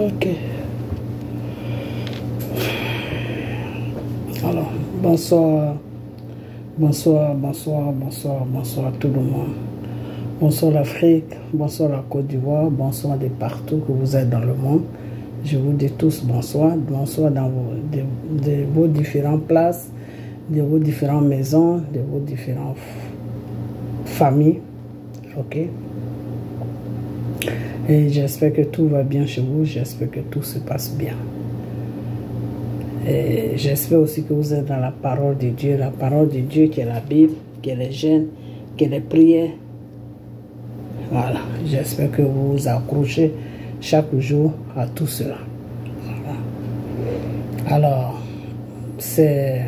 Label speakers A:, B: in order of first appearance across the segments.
A: Ok. Alors, bonsoir à tout le monde. Bonsoir l'Afrique, bonsoir la Côte d'Ivoire, bonsoir de partout que vous êtes dans le monde. Je vous dis tous bonsoir dans vos différentes places, de vos différentes maisons, de vos différentes familles. Ok. Et j'espère que tout va bien chez vous, j'espère que tout se passe bien. Et j'espère aussi que vous êtes dans la parole de Dieu qui est la Bible, qui est les jeûnes, qui est les prières. Voilà, j'espère que vous vous accrochez chaque jour à tout cela. Voilà. Alors, c'est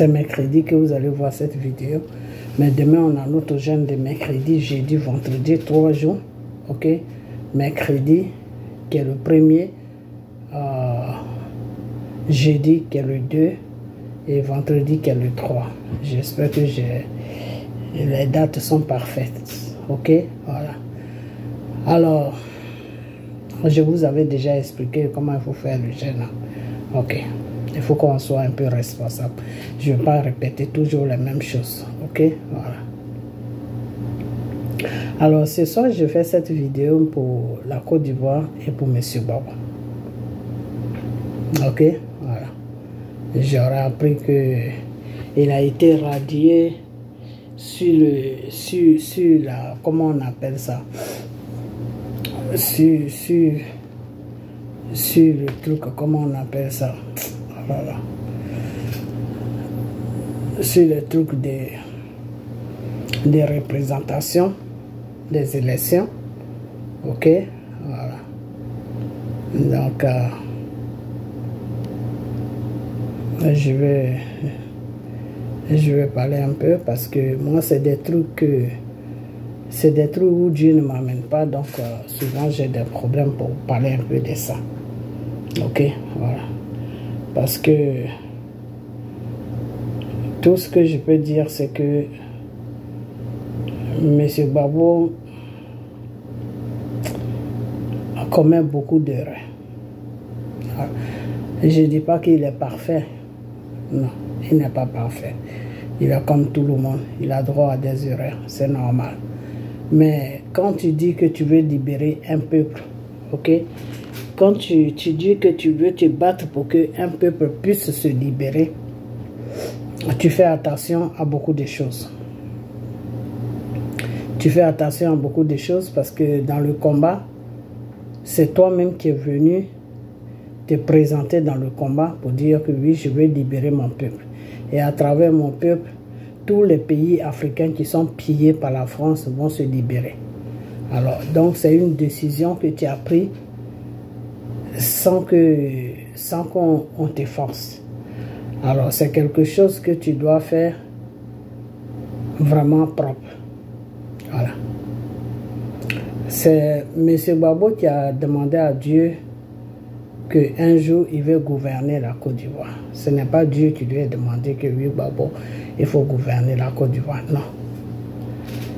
A: mercredi que vous allez voir cette vidéo. Mais demain, on a notre jeûne de mercredi, jeudi, vendredi, 3 jours. Ok? Mercredi, qui est le premier. Jeudi, qui est le 2. Et vendredi, qui est le 3. J'espère que les dates sont parfaites. Ok? Voilà. Alors, je vous avais déjà expliqué comment il faut faire le jeûne. Ok? Il faut qu'on soit un peu responsable. Je ne vais pas répéter toujours les mêmes choses. Ok? Voilà. Alors, ce soir, je fais cette vidéo pour la Côte d'Ivoire et pour M. Gbagbo. Ok? Voilà. J'aurais appris qu'il a été radié sur la... Comment on appelle ça? Sur le truc, comment on appelle ça? Voilà. Sur le truc des représentations des élections. Ok, voilà. Donc je vais parler un peu parce que moi c'est des trucs où Dieu ne m'amène pas, donc souvent j'ai des problèmes pour parler un peu de ça. Ok, voilà. Parce que tout ce que je peux dire, c'est que M. Gbagbo commet beaucoup d'erreurs. Je ne dis pas qu'il est parfait. Non, il n'est pas parfait. Il est comme tout le monde. Il a droit à des erreurs. C'est normal. Mais quand tu dis que tu veux libérer un peuple, ok? Quand tu dis que tu veux te battre pour qu'un peuple puisse se libérer, tu fais attention à beaucoup de choses. Tu fais attention à beaucoup de choses parce que dans le combat, c'est toi-même qui es venu te présenter dans le combat pour dire que oui, je veux libérer mon peuple. Et à travers mon peuple, tous les pays africains qui sont pillés par la France vont se libérer. Alors, donc c'est une décision que tu as prise sans qu'on te force. Alors, c'est quelque chose que tu dois faire vraiment propre. Voilà. C'est M. Gbagbo qui a demandé à Dieu qu'un jour il veut gouverner la Côte d'Ivoire. Ce n'est pas Dieu qui lui a demandé que oui, Gbagbo, il faut gouverner la Côte d'Ivoire. Non.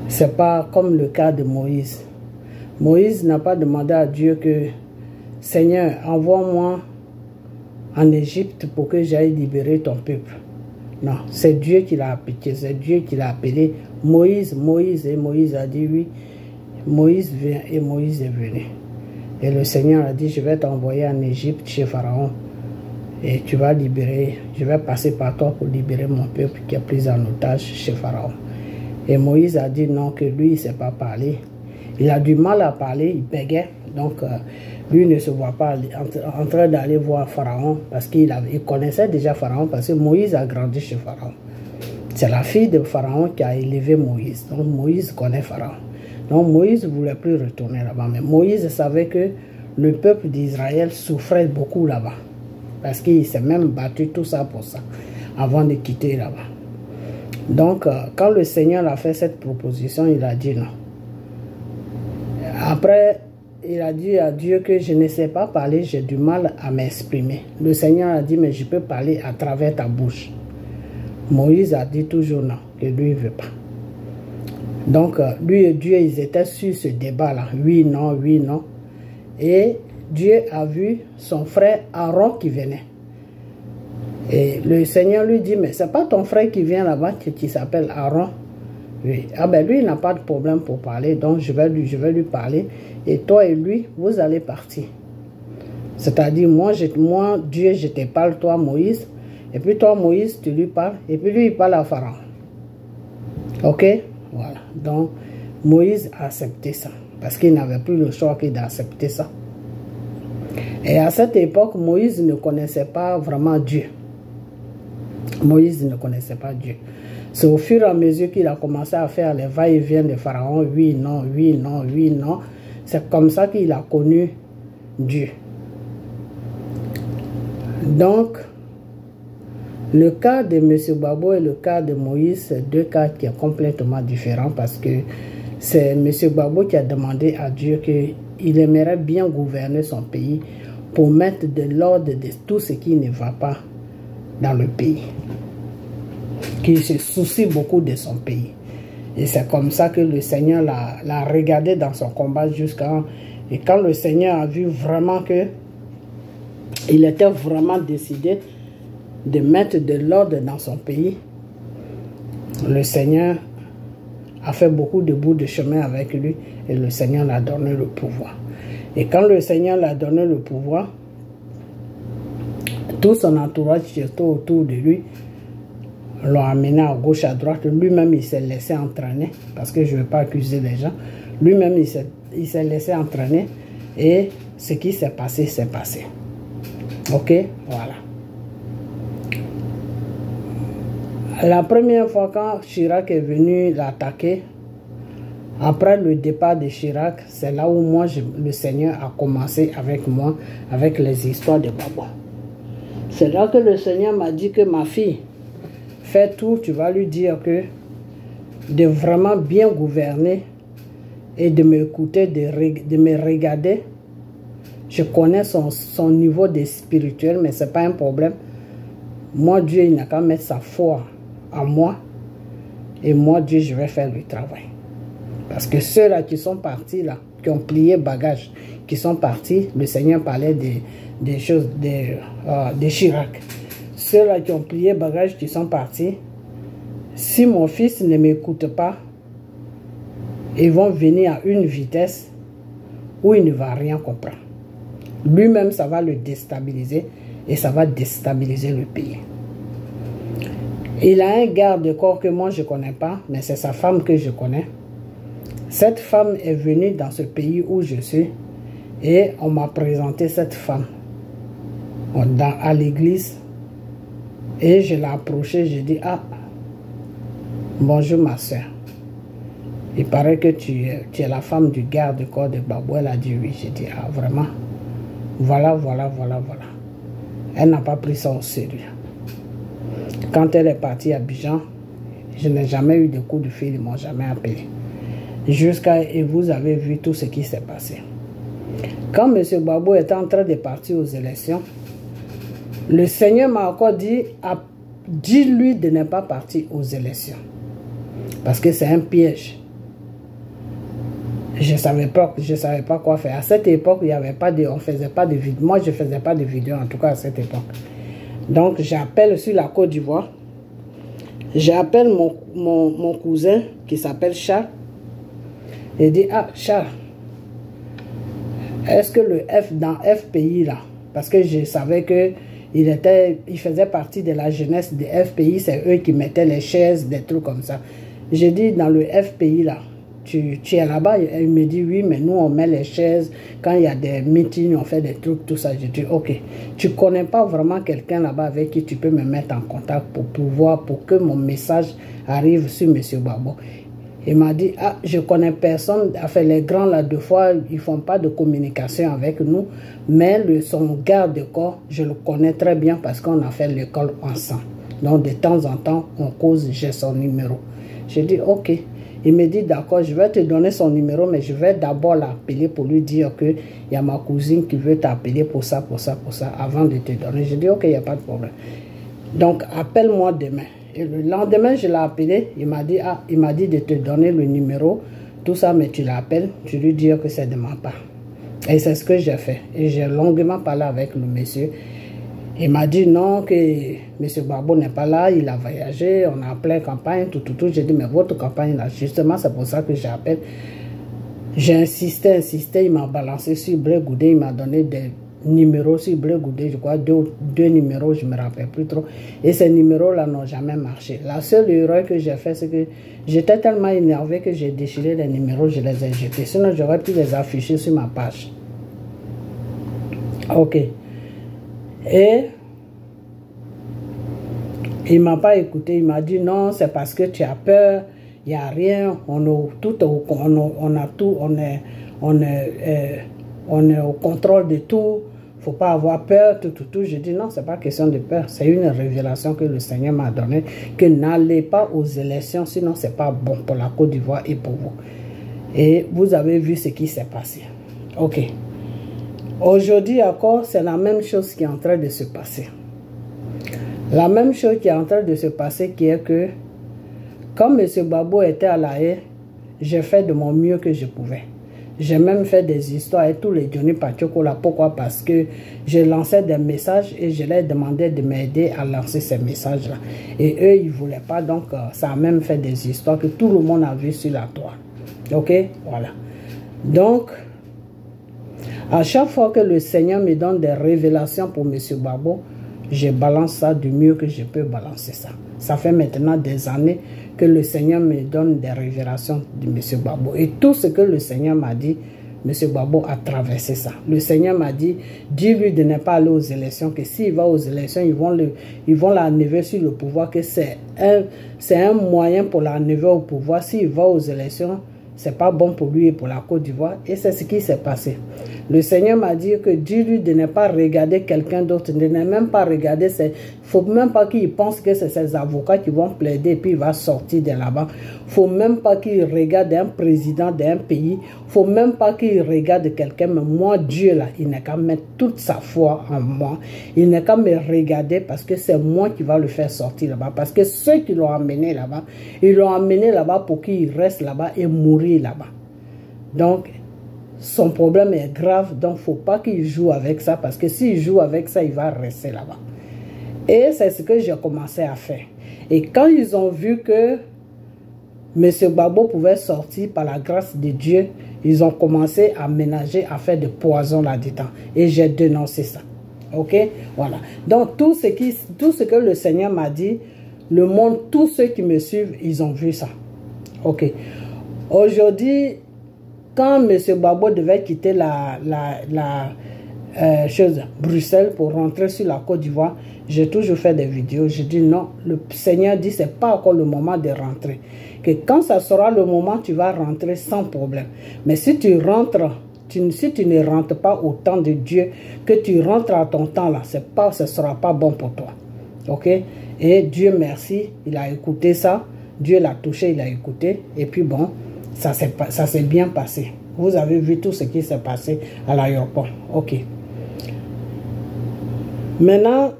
A: C'est pas comme le cas de Moïse. Moïse n'a pas demandé à Dieu que Seigneur, envoie-moi en Égypte pour que j'aille libérer ton peuple. Non, c'est Dieu qui l'a appelé, c'est Dieu qui l'a appelé Moïse, et Moïse a dit oui, Moïse vient, et Moïse est venu. Et le Seigneur a dit, je vais t'envoyer en Égypte chez Pharaon, et tu vas libérer, je vais passer par toi pour libérer mon peuple qui est pris en otage chez Pharaon. Et Moïse a dit non, que lui, il ne sait pas parler. Il a du mal à parler, il bégait, donc lui ne se voit pas en train d'aller voir Pharaon parce qu'il connaissait déjà Pharaon parce que Moïse a grandi chez Pharaon. C'est la fille de Pharaon qui a élevé Moïse. Donc Moïse connaît Pharaon. Donc Moïse ne voulait plus retourner là-bas. Mais Moïse savait que le peuple d'Israël souffrait beaucoup là-bas. Parce qu'il s'est même battu tout ça pour ça avant de quitter là-bas. Donc quand le Seigneur a fait cette proposition, il a dit non. Après, il a dit à Dieu que je ne sais pas parler, j'ai du mal à m'exprimer. Le Seigneur a dit, mais je peux parler à travers ta bouche. Moïse a dit toujours non, que lui ne veut pas. Donc, lui et Dieu, ils étaient sur ce débat-là. Oui, non, oui, non. Et Dieu a vu son frère Aaron qui venait. Et le Seigneur lui dit, mais c'est pas ton frère qui vient là-bas qui s'appelle Aaron? Oui. Ah ben lui, il n'a pas de problème pour parler, donc je vais lui parler. Et toi et lui, vous allez partir. C'est-à-dire, moi, Dieu, je te parle, toi, Moïse. Et puis toi, Moïse, tu lui parles. Et puis lui, il parle à Pharaon. Ok? Voilà. Donc, Moïse a accepté ça. Parce qu'il n'avait plus le choix que d'accepter ça. Et à cette époque, Moïse ne connaissait pas vraiment Dieu. Moïse ne connaissait pas Dieu. C'est au fur et à mesure qu'il a commencé à faire les va-et-vient de Pharaon. Oui, non, oui, non, oui, non. C'est comme ça qu'il a connu Dieu. Donc, le cas de M. Gbagbo et le cas de Moïse, c'est deux cas qui sont complètement différents parce que c'est M. Gbagbo qui a demandé à Dieu qu'il aimerait bien gouverner son pays pour mettre de l'ordre de tout ce qui ne va pas dans le pays. Qui se soucie beaucoup de son pays. Et c'est comme ça que le Seigneur l'a regardé dans son combat jusqu'à... Et quand le Seigneur a vu vraiment que il était vraiment décidé de mettre de l'ordre dans son pays, le Seigneur a fait beaucoup de bouts de chemin avec lui et le Seigneur l'a donné le pouvoir. Et quand le Seigneur l'a donné le pouvoir, tout son entourage surtout autour de lui l'ont amené à gauche, à droite. Lui-même, il s'est laissé entraîner, parce que je ne veux pas accuser les gens. Lui-même, il s'est laissé entraîner et ce qui s'est passé, s'est passé. Ok? Voilà. La première fois quand Chirac est venu l'attaquer, après le départ de Chirac, c'est là où moi, le Seigneur a commencé avec moi, avec les histoires de Gbagbo. C'est là que le Seigneur m'a dit que ma fille, fais tout, tu vas lui dire que de vraiment bien gouverner et de m'écouter, de me regarder. Je connais son niveau de spirituel, mais ce n'est pas un problème. Moi, Dieu, il n'a qu'à mettre sa foi en moi. Et moi, Dieu, je vais faire le travail. Parce que ceux-là qui sont partis, là, qui ont plié bagage, qui sont partis, le Seigneur parlait des choses de Chirac. Ceux-là qui ont plié bagage, qui sont partis, si mon fils ne m'écoute pas, ils vont venir à une vitesse où il ne va rien comprendre. Lui-même, ça va le déstabiliser et ça va déstabiliser le pays. Il a un garde-corps que moi je ne connais pas, mais c'est sa femme que je connais. Cette femme est venue dans ce pays où je suis et on m'a présenté cette femme à l'église et je l'ai approchée, je dis, ah, bonjour ma soeur. Il paraît que tu es la femme du garde-corps de Gbagbo. Elle a dit oui. J'ai dit, ah vraiment? Voilà. Elle n'a pas pris ça au sérieux. Quand elle est partie à Abidjan, je n'ai jamais eu de coup de fil, ils ne m'ont jamais appelé. Et vous avez vu tout ce qui s'est passé. Quand M. Gbagbo était en train de partir aux élections, le Seigneur m'a encore dit, dis-lui de ne pas partir aux élections. Parce que c'est un piège. Je savais pas quoi faire. À cette époque, il y avait pas on faisait pas de vidéos. Moi, je faisais pas de vidéos, en tout cas à cette époque. Donc, j'appelle sur la Côte d'Ivoire. J'appelle mon cousin qui s'appelle Charles. Et dit, ah, Charles, est-ce que le dans FPI là, parce que je savais que il faisait partie de la jeunesse des FPI, c'est eux qui mettaient les chaises, des trucs comme ça. J'ai dit, dans le FPI là, tu es là-bas? Il me dit, oui, mais nous, on met les chaises. Quand il y a des meetings, on fait des trucs, tout ça. J'ai dit, ok. Tu ne connais pas vraiment quelqu'un là-bas avec qui tu peux me mettre en contact pour que mon message arrive sur M. Gbagbo. Il m'a dit, ah, je ne connais personne. Enfin, les grands, là, deux fois, ils ne font pas de communication avec nous. Mais son garde-corps, je le connais très bien parce qu'on a fait l'école ensemble. Donc, de temps en temps, on cause, j'ai son numéro. J'ai dit, ok. Il me dit, d'accord, je vais te donner son numéro, mais je vais d'abord l'appeler pour lui dire qu'il y a ma cousine qui veut t'appeler pour ça, avant de te donner. Je dis, ok, il n'y a pas de problème. Donc, appelle-moi demain. Et le lendemain, je l'ai appelé. Il m'a dit, ah, il m'a dit de te donner le numéro, tout ça, mais tu l'appelles, tu lui dis que c'est de ma part. Et c'est ce que j'ai fait. Et j'ai longuement parlé avec le monsieur. Il m'a dit non, que M. Gbagbo n'est pas là, il a voyagé, on a plein campagne, tout. J'ai dit, mais votre campagne là, justement, c'est pour ça que j'appelle. J'ai insisté, il m'a balancé sur Blé Goudé, il m'a donné des numéros sur Blé Goudé, je crois deux numéros, je ne me rappelle plus trop. Et ces numéros-là n'ont jamais marché. La seule erreur que j'ai fait, c'est que j'étais tellement énervé que j'ai déchiré les numéros, je les ai jetés. Sinon, j'aurais pu les afficher sur ma page. Ok. Et il ne m'a pas écouté, il m'a dit non, c'est parce que tu as peur. Il n'y a rien, on est au contrôle de tout, il ne faut pas avoir peur, tout. Je dis non, ce n'est pas question de peur, c'est une révélation que le Seigneur m'a donnée, que n'allez pas aux élections, sinon ce n'est pas bon pour la Côte d'Ivoire et pour vous. Et vous avez vu ce qui s'est passé. Ok. Aujourd'hui encore, c'est la même chose qui est en train de se passer. La même chose qui est en train de se passer qui est que quand M. Gbagbo était à La Haye, j'ai fait de mon mieux que je pouvais. J'ai même fait des histoires avec tous les Johnny Pachoko là. Pourquoi? Parce que je lançais des messages et je leur demandais de m'aider à lancer ces messages-là. Et eux, ils ne voulaient pas. Donc, ça a même fait des histoires que tout le monde a vu sur la toile. Ok? Voilà. Donc, à chaque fois que le Seigneur me donne des révélations pour M. Gbagbo, je balance ça du mieux que je peux balancer ça. Ça fait maintenant des années que le Seigneur me donne des révélations de M. Gbagbo. Et tout ce que le Seigneur m'a dit, M. Gbagbo a traversé ça. Le Seigneur m'a dit, dis-lui de ne pas aller aux élections, que s'il va aux élections, ils vont l'enlever sur le pouvoir, que c'est un moyen pour l'enlever au pouvoir. S'il va aux élections, c'est pas bon pour lui et pour la Côte d'Ivoire. Et c'est ce qui s'est passé. Le Seigneur m'a dit que dis-lui de ne pas regarder quelqu'un d'autre, de ne même pas regarder. Il ne faut même pas qu'il pense que c'est ses avocats qui vont plaider et puis il va sortir de là-bas. Il ne faut même pas qu'il regarde un président d'un pays. Il ne faut même pas qu'il regarde quelqu'un. Mais moi, Dieu, là, il n'a qu'à mettre toute sa foi en moi. Il n'a qu'à me regarder parce que c'est moi qui va le faire sortir là-bas. Parce que ceux qui l'ont amené là-bas, ils l'ont amené là-bas pour qu'il reste là-bas et mourir là-bas. Donc, son problème est grave, donc il ne faut pas qu'il joue avec ça, parce que s'il joue avec ça, il va rester là-bas. Et c'est ce que j'ai commencé à faire. Et quand ils ont vu que M. Gbagbo pouvait sortir par la grâce de Dieu, ils ont commencé à ménager, à faire des poisons là-dedans. Et j'ai dénoncé ça. Ok? Voilà. Donc tout ce que le Seigneur m'a dit, le monde, tous ceux qui me suivent, ils ont vu ça. Ok? Aujourd'hui, quand M. Gbagbo devait quitter Bruxelles pour rentrer sur la Côte d'Ivoire, j'ai toujours fait des vidéos. Je dis non, le Seigneur dit c'est pas encore le moment de rentrer. Que quand ça sera le moment, tu vas rentrer sans problème. Mais si tu rentres, si tu ne rentres pas au temps de Dieu, que tu rentres à ton temps là, ce ne sera pas bon pour toi. Ok? Et Dieu merci, il a écouté ça. Dieu l'a touché, il a écouté. Et puis bon, ça s'est bien passé. Vous avez vu tout ce qui s'est passé à l'aéroport. Ok. Maintenant,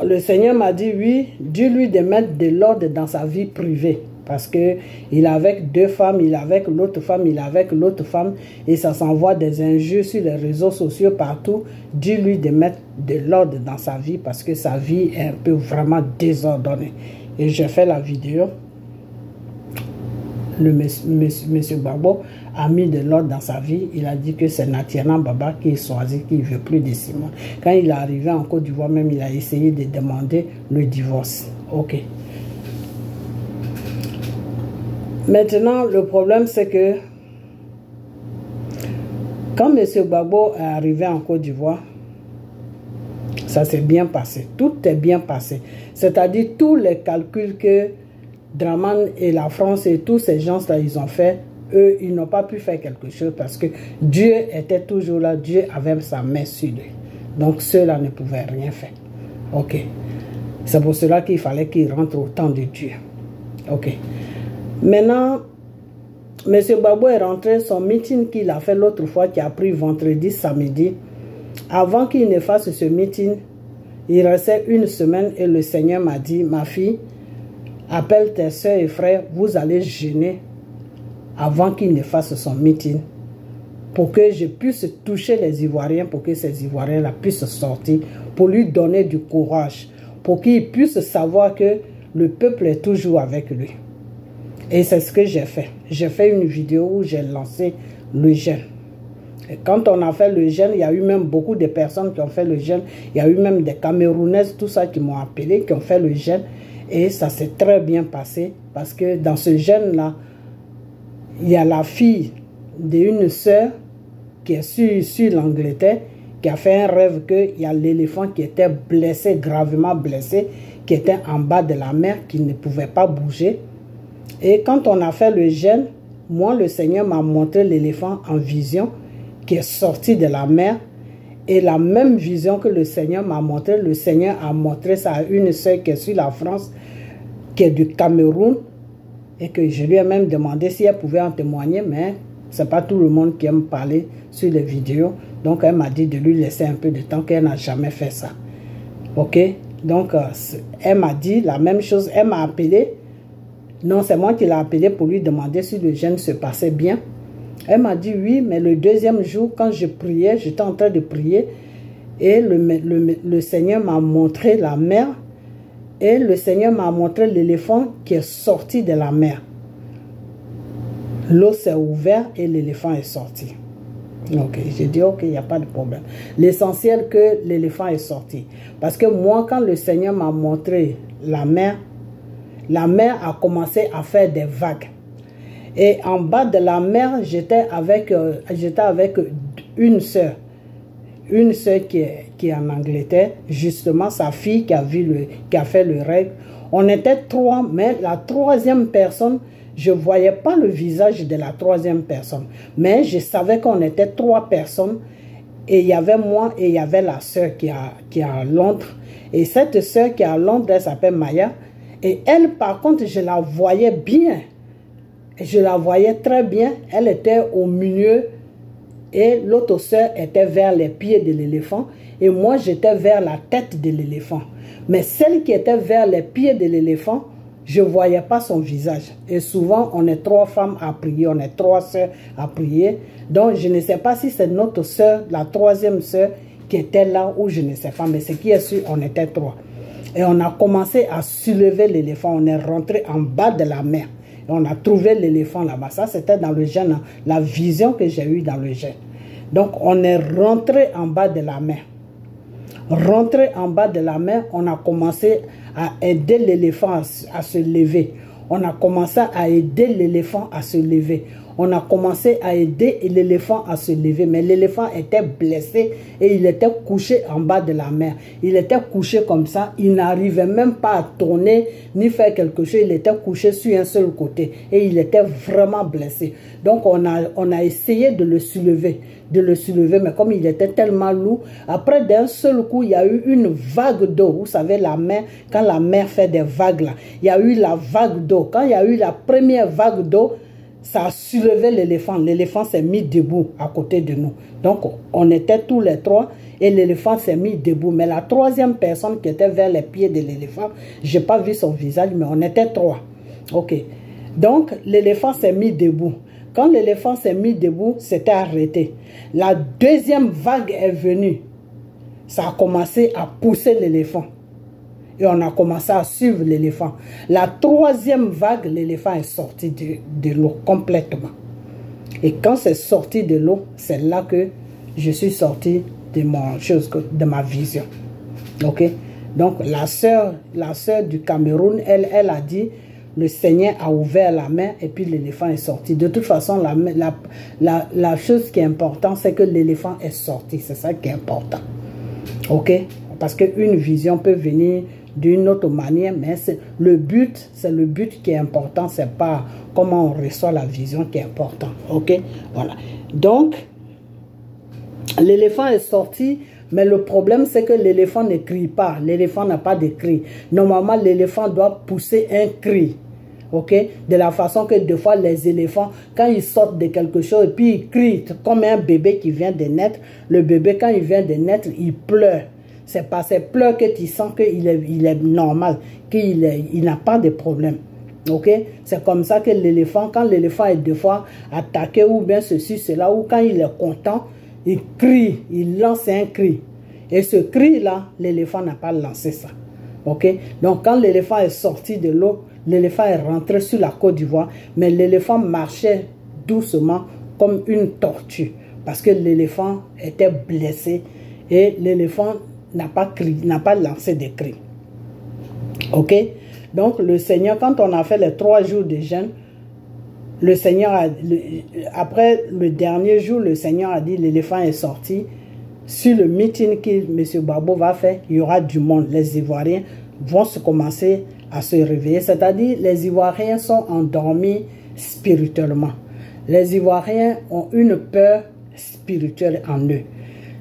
A: le Seigneur m'a dit, oui, dis-lui de mettre de l'ordre dans sa vie privée. Parce qu'il est avec deux femmes, il est avec l'autre femme, il est avec l'autre femme. Et ça s'envoie des injures sur les réseaux sociaux partout. Dis-lui de mettre de l'ordre dans sa vie parce que sa vie est un peu vraiment désordonnée. Et j'ai fait la vidéo. Le monsieur Gbagbo a mis de l'ordre dans sa vie. Il a dit que c'est Natiana Baba qui est choisi, qui ne veut plus de Simon. Quand il est arrivé en Côte d'Ivoire, même il a essayé de demander le divorce. Ok. Maintenant, le problème c'est que quand M. Gbagbo est arrivé en Côte d'Ivoire, ça s'est bien passé. Tout est bien passé. C'est-à-dire tous les calculs que Dramane et la France et tous ces gens-là, ils ont fait, eux, ils n'ont pas pu faire quelque chose parce que Dieu était toujours là, Dieu avait sa main sur lui. Donc ceux-là ne pouvaient rien faire. Ok. C'est pour cela qu'il fallait qu'ils rentrent au temps de Dieu. Ok. Maintenant, M. Gbagbo est rentré, son meeting qu'il a fait l'autre fois, qui a pris vendredi, samedi. Avant qu'il ne fasse ce meeting, il restait une semaine et le Seigneur m'a dit, ma fille, appelle tes soeurs et frères, vous allez jeûner avant qu'il ne fasse son meeting pour que je puisse toucher les Ivoiriens, pour que ces Ivoiriens-là puissent sortir, pour lui donner du courage, pour qu'il puisse savoir que le peuple est toujours avec lui. Et c'est ce que j'ai fait. J'ai fait une vidéo où j'ai lancé le jeûne. Et quand on a fait le jeûne, il y a eu même beaucoup de personnes qui ont fait le jeûne. Il y a eu même des Camerounaises, tout ça, qui m'ont appelé, qui ont fait le jeûne. Et ça s'est très bien passé parce que dans ce jeûne-là, il y a la fille d'une sœur qui est sur l'Angleterre, qui a fait un rêve qu'il y a l'éléphant qui était blessé, gravement blessé, qui était en bas de la mer, qui ne pouvait pas bouger. Et quand on a fait le jeûne, moi, le Seigneur m'a montré l'éléphant en vision, qui est sorti de la mer. Et la même vision que le Seigneur m'a montré, le Seigneur a montré ça à une sœur qui est sur la France, qui est du Cameroun, et que je lui ai même demandé si elle pouvait en témoigner, mais c'est pas tout le monde qui aime parler sur les vidéos. Donc, elle m'a dit de lui laisser un peu de temps, qu'elle n'a jamais fait ça. Ok? Donc, elle m'a dit la même chose. Elle m'a appelé. Non, c'est moi qui l'ai appelé pour lui demander si le jeûne se passait bien. Elle m'a dit oui, mais le deuxième jour, quand je priais, j'étais en train de prier, et le Seigneur m'a montré la mer, et le Seigneur m'a montré l'éléphant qui est sorti de la mer. L'eau s'est ouverte et l'éléphant est sorti. Ok, j'ai dit ok, il n'y a pas de problème. L'essentiel que l'éléphant est sorti. Parce que moi, quand le Seigneur m'a montré la mer a commencé à faire des vagues. Et en bas de la mer, j'étais avec une sœur. Une sœur qui est en Angleterre, justement sa fille qui a fait le rêve. On était trois, mais la troisième personne, je ne voyais pas le visage de la troisième personne. Mais je savais qu'on était trois personnes. Et il y avait moi et il y avait la sœur qui est à Londres. Et cette sœur qui est à Londres, elle s'appelle Maya. Et elle, par contre, je la voyais bien. Je la voyais très bien. Elle était au milieu. Et l'autre sœur était vers les pieds de l'éléphant. Et moi, j'étais vers la tête de l'éléphant. Mais celle qui était vers les pieds de l'éléphant, je ne voyais pas son visage. Et souvent, on est trois femmes à prier. On est trois sœurs à prier. Donc, je ne sais pas si c'est notre sœur, la troisième sœur, qui était là ou je ne sais pas. Mais ce qui est sûr, on était trois. Et on a commencé à soulever l'éléphant. On est rentré en bas de la mer. Et on a trouvé l'éléphant là-bas. Ça, c'était dans le jeûne, la vision que j'ai eue dans le jeûne. Donc, on est rentré en bas de la mer. Rentré en bas de la mer, on a commencé à aider l'éléphant à se lever. On a commencé à aider l'éléphant à se lever. On a commencé à aider l'éléphant à se lever. Mais l'éléphant était blessé et il était couché en bas de la mer. Il était couché comme ça. Il n'arrivait même pas à tourner ni faire quelque chose. Il était couché sur un seul côté. Et il était vraiment blessé. Donc on a essayé de le soulever. Mais comme il était tellement lourd, après d'un seul coup, il y a eu une vague d'eau. Vous savez, la mer, quand la mer fait des vagues là, il y a eu la vague d'eau. Quand il y a eu la première vague d'eau, ça a soulevé l'éléphant. L'éléphant s'est mis debout à côté de nous. Donc, on était tous les trois et l'éléphant s'est mis debout. Mais la troisième personne qui était vers les pieds de l'éléphant, je n'ai pas vu son visage, mais on était trois. Ok. Donc, l'éléphant s'est mis debout. Quand l'éléphant s'est mis debout, c'était arrêté. La deuxième vague est venue. Ça a commencé à pousser l'éléphant. Et on a commencé à suivre l'éléphant. La troisième vague, l'éléphant est sorti de l'eau complètement. Et quand c'est sorti de l'eau, c'est là que je suis sorti de ma vision. Ok? Donc la sœur du Cameroun, elle a dit, le Seigneur a ouvert la main et puis l'éléphant est sorti. De toute façon, la chose qui est importante, c'est que l'éléphant est sorti. C'est ça qui est important. Ok? Parce qu'une vision peut venir d'une autre manière, mais c'est le but qui est important, c'est pas comment on reçoit la vision qui est important. Ok? Voilà. Donc, l'éléphant est sorti, mais le problème c'est que l'éléphant ne crie pas. L'éléphant n'a pas de cri. Normalement, l'éléphant doit pousser un cri. Ok? De la façon que des fois les éléphants, quand ils sortent de quelque chose, et puis ils crient comme un bébé qui vient de naître. Le bébé, quand il vient de naître, il pleure. c'est par ses pleurs que tu sens qu'il est normal, il n'a pas de problème. Ok, c'est comme ça que l'éléphant, quand l'éléphant est deux fois attaqué ou bien ceci, cela, ou quand il est content, il crie, il lance un cri. Et ce cri-là, l'éléphant n'a pas lancé ça. Ok, donc quand l'éléphant est sorti de l'eau, l'éléphant est rentré sur la Côte d'Ivoire, mais l'éléphant marchait doucement comme une tortue parce que l'éléphant était blessé et l'éléphant n'a pas lancé de cri. Ok, donc le Seigneur, quand on a fait les 3 jours de jeûne, le Seigneur après le dernier jour, le Seigneur a dit l'éléphant est sorti. Sur le meeting que M. Gbagbo va faire, il y aura du monde. Les Ivoiriens vont commencer à se réveiller. C'est-à-dire, les Ivoiriens sont endormis spirituellement. Les Ivoiriens ont une peur spirituelle en eux.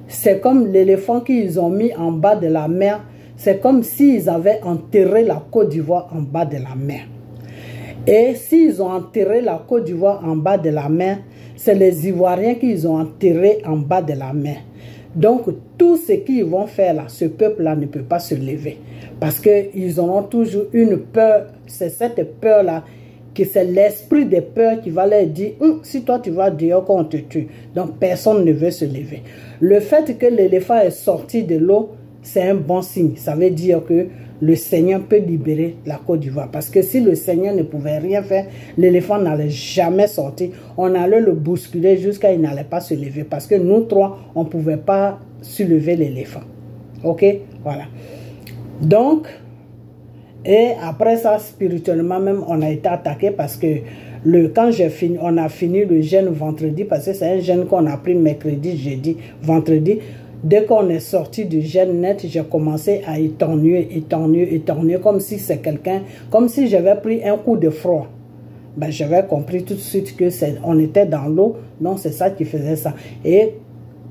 A: C'est comme l'éléphant qu'ils ont mis en bas de la mer. C'est comme s'ils avaient enterré la Côte d'Ivoire en bas de la mer. Et s'ils ont enterré la Côte d'Ivoire en bas de la mer, c'est les Ivoiriens qu'ils ont enterré en bas de la mer. Donc, tout ce qu'ils vont faire là, ce peuple-là ne peut pas se lever. Parce qu'ils auront toujours une peur. C'est cette peur-là, que c'est l'esprit de peur qui va leur dire, si toi tu vas dehors, qu'on te tue. Donc, personne ne veut se lever. Le fait que l'éléphant est sorti de l'eau, c'est un bon signe. Ça veut dire que le Seigneur peut libérer la Côte d'Ivoire. Parce que si le Seigneur ne pouvait rien faire, l'éléphant n'allait jamais sortir. On allait le bousculer jusqu'à il n'allait pas se lever. Parce que nous trois, on ne pouvait pas soulever l'éléphant. Ok? Voilà. Donc, et après ça, spirituellement même, on a été attaqué parce que quand on a fini le jeûne vendredi, parce que c'est un jeûne qu'on a pris mercredi, jeudi, vendredi. Dès qu'on est sorti du jeûne net, j'ai commencé à éternuer, comme si c'est quelqu'un, comme si j'avais pris un coup de froid. Ben, j'avais compris tout de suite que on était dans l'eau, donc c'est ça qui faisait ça. Et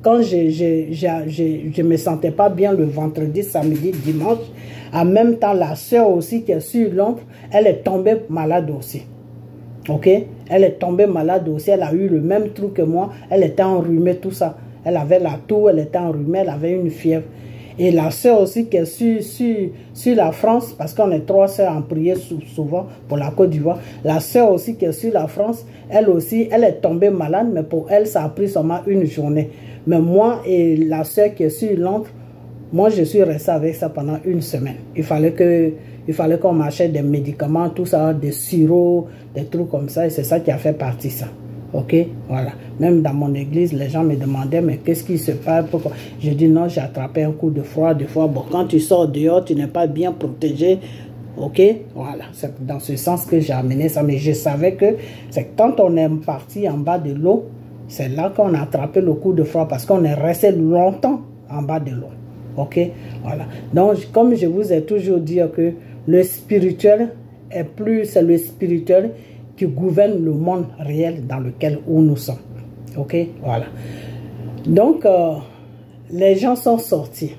A: quand je me sentais pas bien le vendredi, samedi, dimanche, en même temps, la soeur aussi qui est sur l'ombre, elle est tombée malade aussi. Ok? Elle est tombée malade aussi, elle a eu le même truc que moi, elle était enrhumée, tout ça. Elle avait la toux, elle était enrhumée, elle avait une fièvre. Et la sœur aussi qui est sur la France, parce qu'on est 3 sœurs en prière souvent pour la Côte d'Ivoire. La sœur aussi qui est sur la France, elle aussi, elle est tombée malade, mais pour elle, ça a pris seulement une journée. Mais moi et la sœur qui est sur Londres, moi je suis restée avec ça pendant une semaine. Il fallait qu'on m'achète des médicaments, tout ça, des sirops, des trucs comme ça, et c'est ça qui a fait partie ça. Ok, voilà. Même dans mon église, les gens me demandaient, mais qu'est-ce qui se passe? Pourquoi? Je dis non, j'ai attrapé un coup de froid, des fois. Bon, quand tu sors dehors, tu n'es pas bien protégé. Ok, voilà. C'est dans ce sens que j'ai amené ça. Mais je savais que c'est quand on est parti en bas de l'eau, c'est là qu'on a attrapé le coup de froid parce qu'on est resté longtemps en bas de l'eau. Ok, voilà. Donc, comme je vous ai toujours dit que le spirituel c'est le spirituel qui gouverne le monde réel dans lequel nous sommes. Ok, voilà. Donc, les gens sont sortis.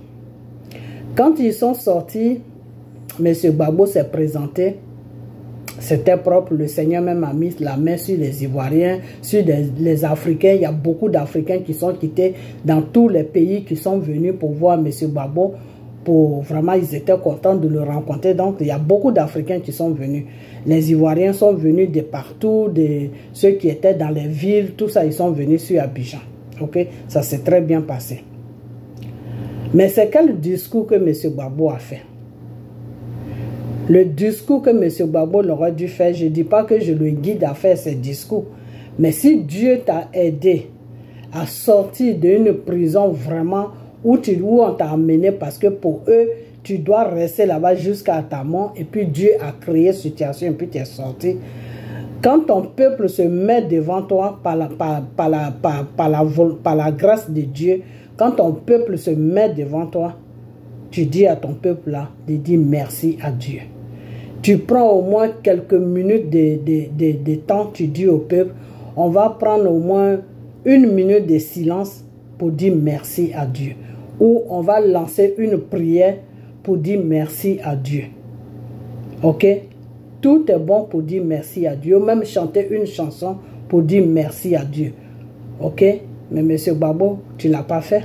A: Quand ils sont sortis, M. Gbagbo s'est présenté. C'était propre. Le Seigneur même a mis la main sur les Ivoiriens, sur les Africains. Il y a beaucoup d'Africains qui sont quittés dans tous les pays qui sont venus pour voir M. Gbagbo. Vraiment, ils étaient contents de le rencontrer. Donc, il y a beaucoup d'Africains qui sont venus. Les Ivoiriens sont venus de partout, ceux qui étaient dans les villes, tout ça, ils sont venus sur Abidjan. Ok, ça s'est très bien passé. Mais c'est quel discours que M. Gbagbo a fait? Le discours que M. Gbagbo aurait dû faire, je ne dis pas que je le guide à faire ce discours. Mais si Dieu t'a aidé à sortir d'une prison vraiment où on t'a amené parce que pour eux, tu dois rester là-bas jusqu'à ta mort et puis Dieu a créé une situation et puis tu es sorti. Quand ton peuple se met devant toi par la grâce de Dieu, quand ton peuple se met devant toi, tu dis à ton peuple là de dire merci à Dieu. Tu prends au moins quelques minutes de temps, tu dis au peuple, on va prendre au moins 1 minute de silence pour dire merci à Dieu. Ou on va lancer une prière pour dire merci à Dieu. Ok? Tout est bon pour dire merci à Dieu. Même chanter une chanson pour dire merci à Dieu. Ok? Mais M. Gbagbo, tu ne l'as pas fait.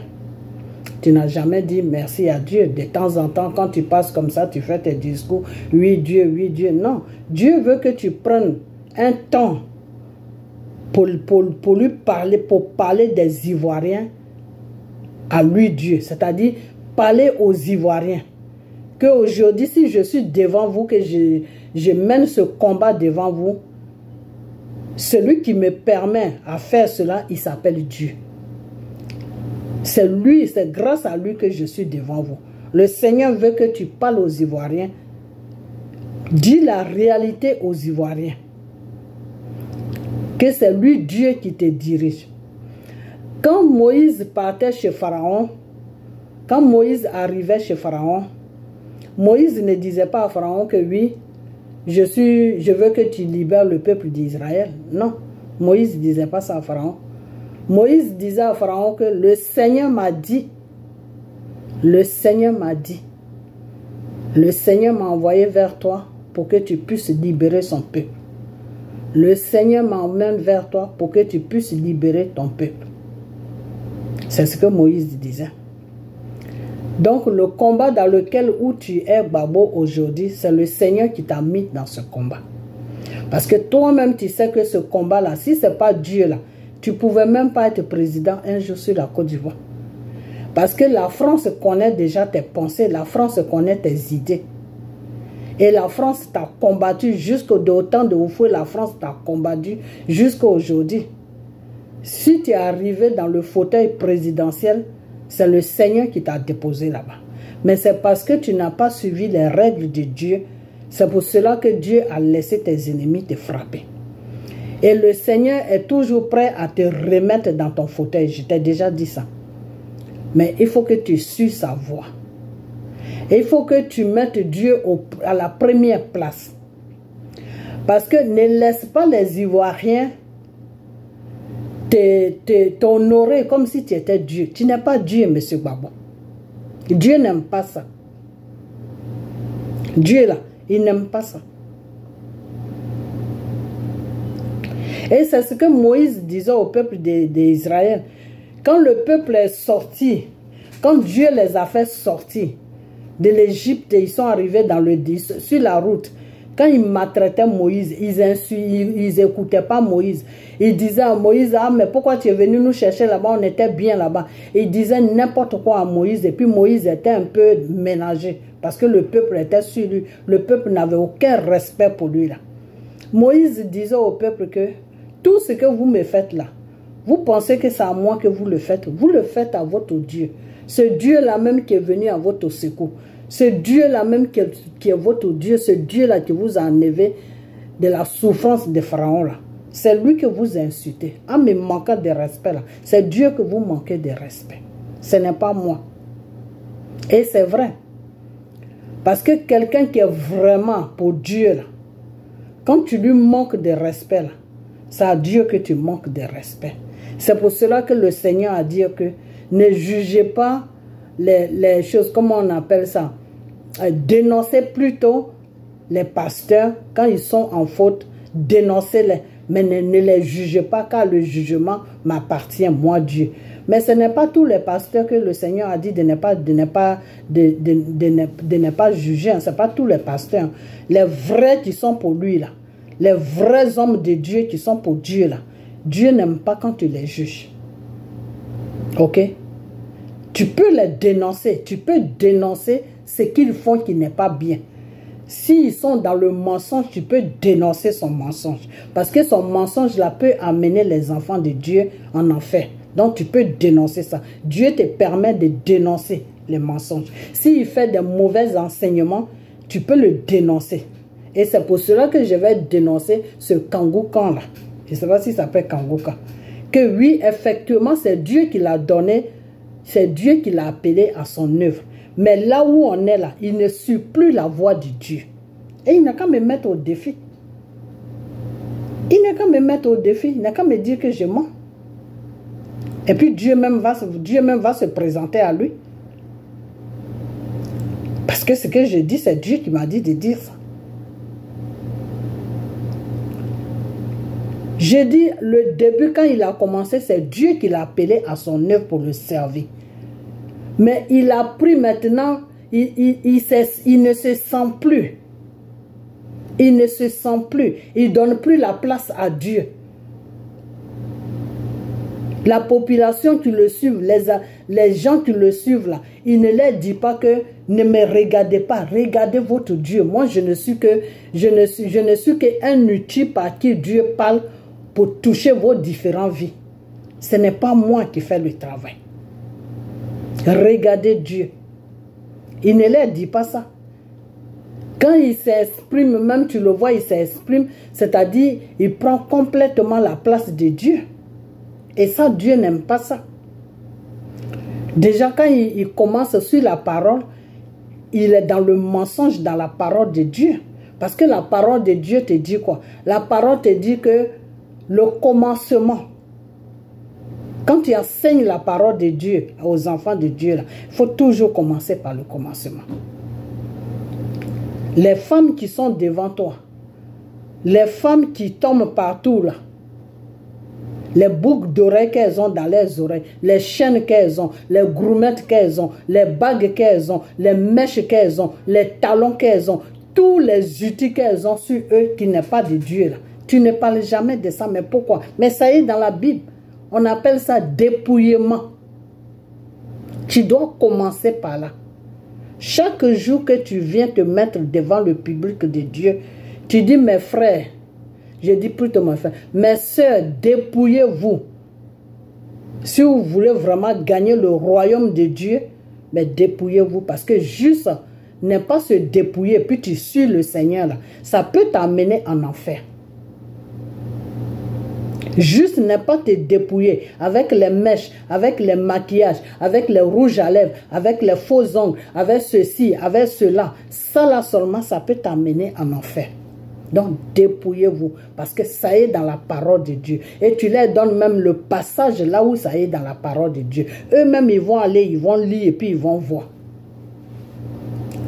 A: Tu n'as jamais dit merci à Dieu. De temps en temps, quand tu passes comme ça, tu fais tes discours. Oui, Dieu, oui, Dieu. Non. Dieu veut que tu prennes un temps pour lui parler, pour parler des Ivoiriens à lui, Dieu. C'est-à-dire, parler aux Ivoiriens. Qu'aujourd'hui, si je suis devant vous, que je mène ce combat devant vous, celui qui me permet à faire cela, il s'appelle Dieu. C'est lui, c'est grâce à lui que je suis devant vous. Le Seigneur veut que tu parles aux Ivoiriens. Dis la réalité aux Ivoiriens. Que c'est lui, Dieu, qui te dirige. Quand Moïse partait chez Pharaon, quand Moïse arrivait chez Pharaon, Moïse ne disait pas à Pharaon que oui, je veux que tu libères le peuple d'Israël. Non, Moïse ne disait pas ça à Pharaon. Moïse disait à Pharaon que le Seigneur m'a dit, le Seigneur m'a dit, le Seigneur m'a envoyé vers toi pour que tu puisses libérer son peuple. Le Seigneur m'emmène vers toi pour que tu puisses libérer ton peuple. C'est ce que Moïse disait. Donc le combat dans lequel où tu es, Babo, aujourd'hui, c'est le Seigneur qui t'a mis dans ce combat. Parce que toi-même, tu sais que ce combat-là, si ce n'est pas Dieu là, tu ne pouvais même pas être président un jour sur la Côte d'Ivoire. Parce que la France connaît déjà tes pensées, la France connaît tes idées. Et la France t'a combattu jusqu'au temps de Oufoué, la France t'a combattu jusqu'à aujourd'hui. Si tu es arrivé dans le fauteuil présidentiel, c'est le Seigneur qui t'a déposé là-bas. Mais c'est parce que tu n'as pas suivi les règles de Dieu. C'est pour cela que Dieu a laissé tes ennemis te frapper. Et le Seigneur est toujours prêt à te remettre dans ton fauteuil. Je t'ai déjà dit ça. Mais il faut que tu suives sa voix. Et il faut que tu mettes Dieu à la première place. Parce que ne laisse pas les Ivoiriens t'honorer comme si tu étais Dieu. Tu n'es pas Dieu, monsieur Babo. Dieu n'aime pas ça. Dieu là, il n'aime pas ça. Et c'est ce que Moïse disait au peuple d'Israël. Quand le peuple est sorti, quand Dieu les a fait sortir de l'Égypte, ils sont arrivés sur la route. Quand ils maltraitaient Moïse, ils n'écoutaient pas Moïse. Ils disaient à Moïse, ah mais pourquoi tu es venu nous chercher là-bas, on était bien là-bas. Ils disaient n'importe quoi à Moïse et puis Moïse était un peu ménagé parce que le peuple était sur lui. Le peuple n'avait aucun respect pour lui là. Moïse disait au peuple que tout ce que vous me faites là, vous pensez que c'est à moi que vous le faites à votre Dieu. Ce Dieu-là même qui est venu à votre secours. Ce Dieu-là même qui est votre Dieu, ce Dieu-là qui vous a enlevé de la souffrance de Pharaon là. C'est lui que vous insultez. En me manquant de respect là, c'est Dieu que vous manquez de respect. Ce n'est pas moi. Et c'est vrai. Parce que quelqu'un qui est vraiment pour Dieu là, quand tu lui manques de respect là, c'est à Dieu que tu manques de respect. C'est pour cela que le Seigneur a dit que ne jugez pas les choses, comment on appelle ça, dénoncez plutôt les pasteurs quand ils sont en faute, dénoncez-les, mais ne les jugez pas car le jugement m'appartient, moi Dieu. Mais ce n'est pas tous les pasteurs que le Seigneur a dit de ne pas juger, ce n'est pas tous les pasteurs, les vrais qui sont pour lui là, les vrais hommes de Dieu qui sont pour Dieu là, Dieu n'aime pas quand tu les juges. Ok? Tu peux les dénoncer. Tu peux dénoncer ce qu'ils font qui n'est pas bien. S'ils sont dans le mensonge, tu peux dénoncer son mensonge. Parce que son mensonge là peut amener les enfants de Dieu en enfer. Donc tu peux dénoncer ça. Dieu te permet de dénoncer les mensonges. S'il fait de mauvais enseignements, tu peux le dénoncer. Et c'est pour cela que je vais dénoncer ce Kangoukan là. Je ne sais pas si ça s'appelle Kangoukan. Que oui, effectivement, c'est Dieu qui l'a donné. C'est Dieu qui l'a appelé à son œuvre. Mais là où on est là, il ne suit plus la voix de Dieu. Et il n'a qu'à me mettre au défi. Il n'a qu'à me mettre au défi. Il n'a qu'à me dire que je mens. Et puis Dieu même va se présenter à lui. Parce que ce que je dis, c'est Dieu qui m'a dit de dire ça. J'ai dit, le début, quand il a commencé, c'est Dieu qui l'a appelé à son œuvre pour le servir. Mais il a pris maintenant, il ne se sent plus. Il ne se sent plus. Il ne donne plus la place à Dieu. La population qui le suit, les gens qui le suivent là, il ne leur dit pas que ne me regardez pas, regardez votre Dieu. Moi, je ne suis qu'un outil par qui Dieu parle pour toucher vos différentes vies. Ce n'est pas moi qui fais le travail. Regardez Dieu. Il ne leur dit pas ça. Quand il s'exprime, même tu le vois, il s'exprime, c'est-à-dire il prend complètement la place de Dieu. Et ça, Dieu n'aime pas ça. Déjà, quand il commence sur la parole, il est dans le mensonge dans la parole de Dieu. Parce que la parole de Dieu te dit quoi? La parole te dit que le commencement, quand tu enseignes la parole de Dieu aux enfants de Dieu, il faut toujours commencer par le commencement. Les femmes qui sont devant toi, les femmes qui tombent partout là, les boucles d'oreilles qu'elles ont dans leurs oreilles, les chaînes qu'elles ont, les groumettes qu'elles ont, les bagues qu'elles ont, les mèches qu'elles ont, les talons qu'elles ont, tous les outils qu'elles ont sur eux qui n'est pas de Dieu là. Tu ne parles jamais de ça, mais pourquoi? Mais ça y est dans la Bible. On appelle ça dépouillement. Tu dois commencer par là. Chaque jour que tu viens te mettre devant le public de Dieu, tu dis mes frères, je dis plutôt mes frères, mes soeurs, dépouillez-vous. Si vous voulez vraiment gagner le royaume de Dieu, mais dépouillez-vous. Parce que juste n'est pas se dépouiller, puis tu suis le Seigneur là, ça peut t'amener en enfer. Juste n'est pas te dépouiller avec les mèches, avec les maquillages, avec les rouges à lèvres, avec les faux ongles, avec ceci, avec cela. Ça là seulement, ça peut t'amener en enfer. Donc dépouillez-vous parce que ça est dans la parole de Dieu. Et tu leur donnes même le passage là où ça est dans la parole de Dieu. Eux-mêmes ils vont aller, ils vont lire et puis ils vont voir.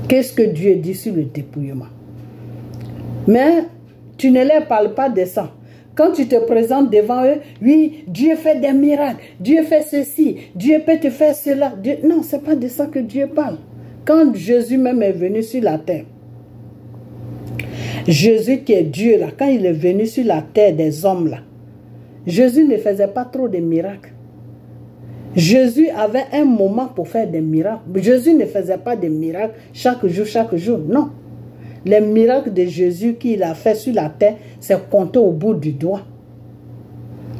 A: Qu'est-ce que Dieu dit sur le dépouillement? Mais tu ne leur parles pas de ça. Quand tu te présentes devant eux, oui, Dieu fait des miracles, Dieu fait ceci, Dieu peut te faire cela. Dieu... Non, ce n'est pas de ça que Dieu parle. Quand Jésus même est venu sur la terre, Jésus qui est Dieu là, quand il est venu sur la terre des hommes là, Jésus ne faisait pas trop de miracles. Jésus avait un moment pour faire des miracles. Jésus ne faisait pas de miracles chaque jour, non. Les miracles de Jésus qu'il a fait sur la terre, c'est compté au bout du doigt.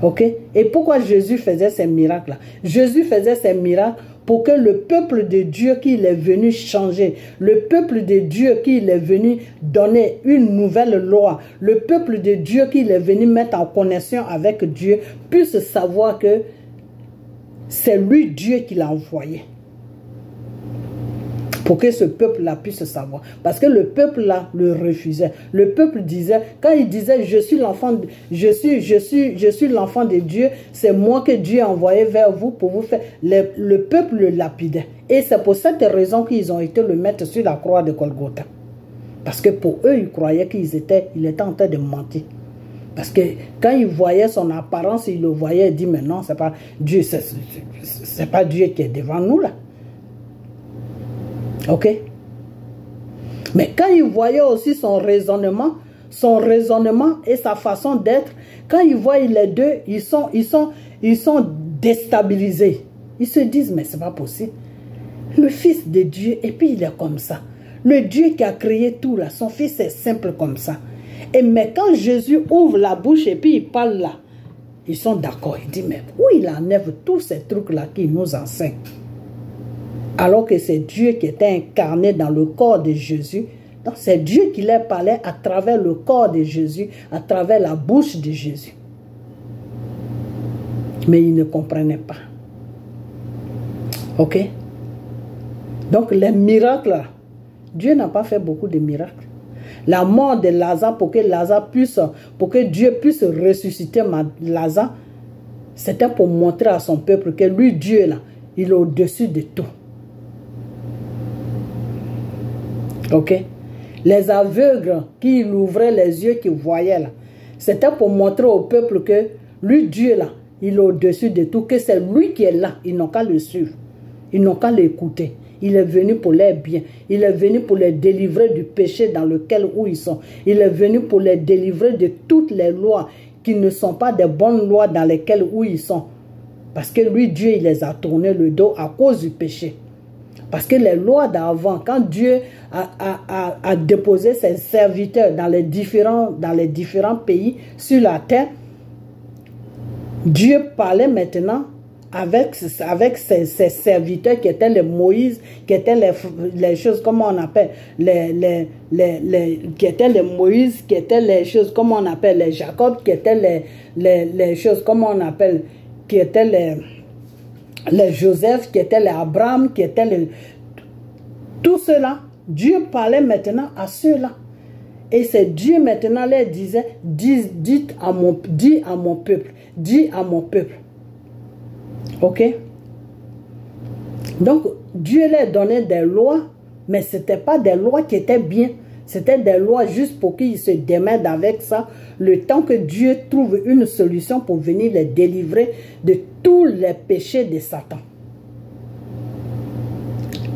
A: Ok? Et pourquoi Jésus faisait ces miracles-là? Jésus faisait ces miracles pour que le peuple de Dieu qu'il est venu changer, le peuple de Dieu qu'il est venu donner une nouvelle loi, le peuple de Dieu qu'il est venu mettre en connexion avec Dieu, puisse savoir que c'est lui Dieu qui l'a envoyé. Pour que ce peuple-là puisse savoir. Parce que le peuple-là le refusait. Le peuple disait, quand il disait, je suis l'enfant de Dieu, c'est moi que Dieu a envoyé vers vous pour vous faire. Le peuple le lapidait. Et c'est pour cette raison qu'ils ont été le mettre sur la croix de Golgotha. Parce que pour eux, ils croyaient qu'il était en train de mentir. Parce que quand ils voyaient son apparence, ils le voyaient, ils disaient, mais non, c'est pas Dieu, c'est pas Dieu qui est devant nous là. Ok? Mais quand ils voyaient aussi son raisonnement et sa façon d'être, quand ils voient les deux, ils sont déstabilisés. Ils se disent, mais c'est pas possible. Le Fils de Dieu, et puis il est comme ça. Le Dieu qui a créé tout là, son Fils est simple comme ça. Mais quand Jésus ouvre la bouche et puis il parle là, ils sont d'accord. Ils disent, mais où il enlève tous ces trucs là qu'il nous enseigne? Alors que c'est Dieu qui était incarné dans le corps de Jésus. Donc c'est Dieu qui leur parlait à travers le corps de Jésus, à travers la bouche de Jésus. Mais ils ne comprenaient pas. Ok? Donc les miracles, là, Dieu n'a pas fait beaucoup de miracles. La mort de Lazare pour que Dieu puisse ressusciter Lazare, c'était pour montrer à son peuple que lui, Dieu, là, il est au-dessus de tout. Ok? Les aveugles qui ouvraient les yeux, qui voyaient là, c'était pour montrer au peuple que lui, Dieu là, il est au-dessus de tout, que c'est lui qui est là, ils n'ont qu'à le suivre. Ils n'ont qu'à l'écouter. Il est venu pour leur bien. Il est venu pour les délivrer du péché dans lequel où ils sont. Il est venu pour les délivrer de toutes les lois qui ne sont pas des bonnes lois dans lesquelles où ils sont. Parce que lui, Dieu, il les a tourné le dos à cause du péché. Parce que les lois d'avant, quand Dieu a déposé ses serviteurs dans les différents pays sur la terre, Dieu parlait maintenant avec ses serviteurs qui étaient les Moïse, qui étaient les choses, comment on appelle, qui étaient les Moïse, qui étaient les choses, comment on appelle, les Jacob, qui étaient les choses, comment on appelle, qui étaient les Joseph, qui étaient les Abraham, qui étaient les... Tout cela, Dieu parlait maintenant à ceux-là. Et c'est Dieu maintenant leur disait, dis à mon peuple, dis à mon peuple. Ok? Donc, Dieu leur donnait des lois, mais ce n'étaient pas des lois qui étaient bien. C'était des lois juste pour qu'ils se démènent avec ça, le temps que Dieu trouve une solution pour venir les délivrer de tous les péchés de Satan.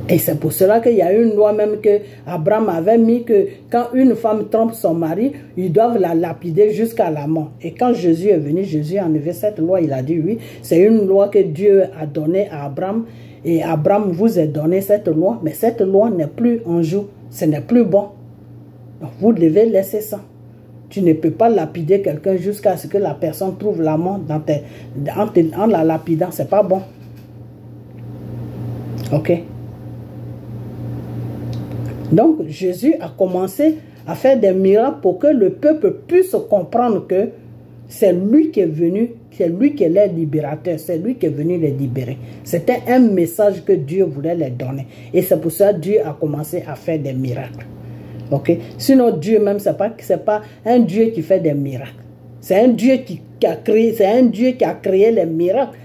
A: Et c'est pour cela qu'il y a une loi même que Abraham avait mis que quand une femme trompe son mari, ils doivent la lapider jusqu'à la mort. Et quand Jésus est venu, Jésus a enlevé cette loi. Il a dit oui, c'est une loi que Dieu a donnée à Abraham. Et Abraham vous a donné cette loi, mais cette loi n'est plus en jour. Ce n'est plus bon. Donc vous devez laisser ça. Tu ne peux pas lapider quelqu'un jusqu'à ce que la personne trouve la mort en la lapidant. Ce n'est pas bon. Ok? Donc, Jésus a commencé à faire des miracles pour que le peuple puisse comprendre que c'est lui qui est venu, c'est lui qui est leur libérateur, c'est lui qui est venu les libérer. C'était un message que Dieu voulait leur donner. Et c'est pour ça que Dieu a commencé à faire des miracles. Ok? Sinon, Dieu même, c'est pas un Dieu qui fait des miracles. C'est un Dieu qui a créé, c'est un Dieu qui a créé les miracles.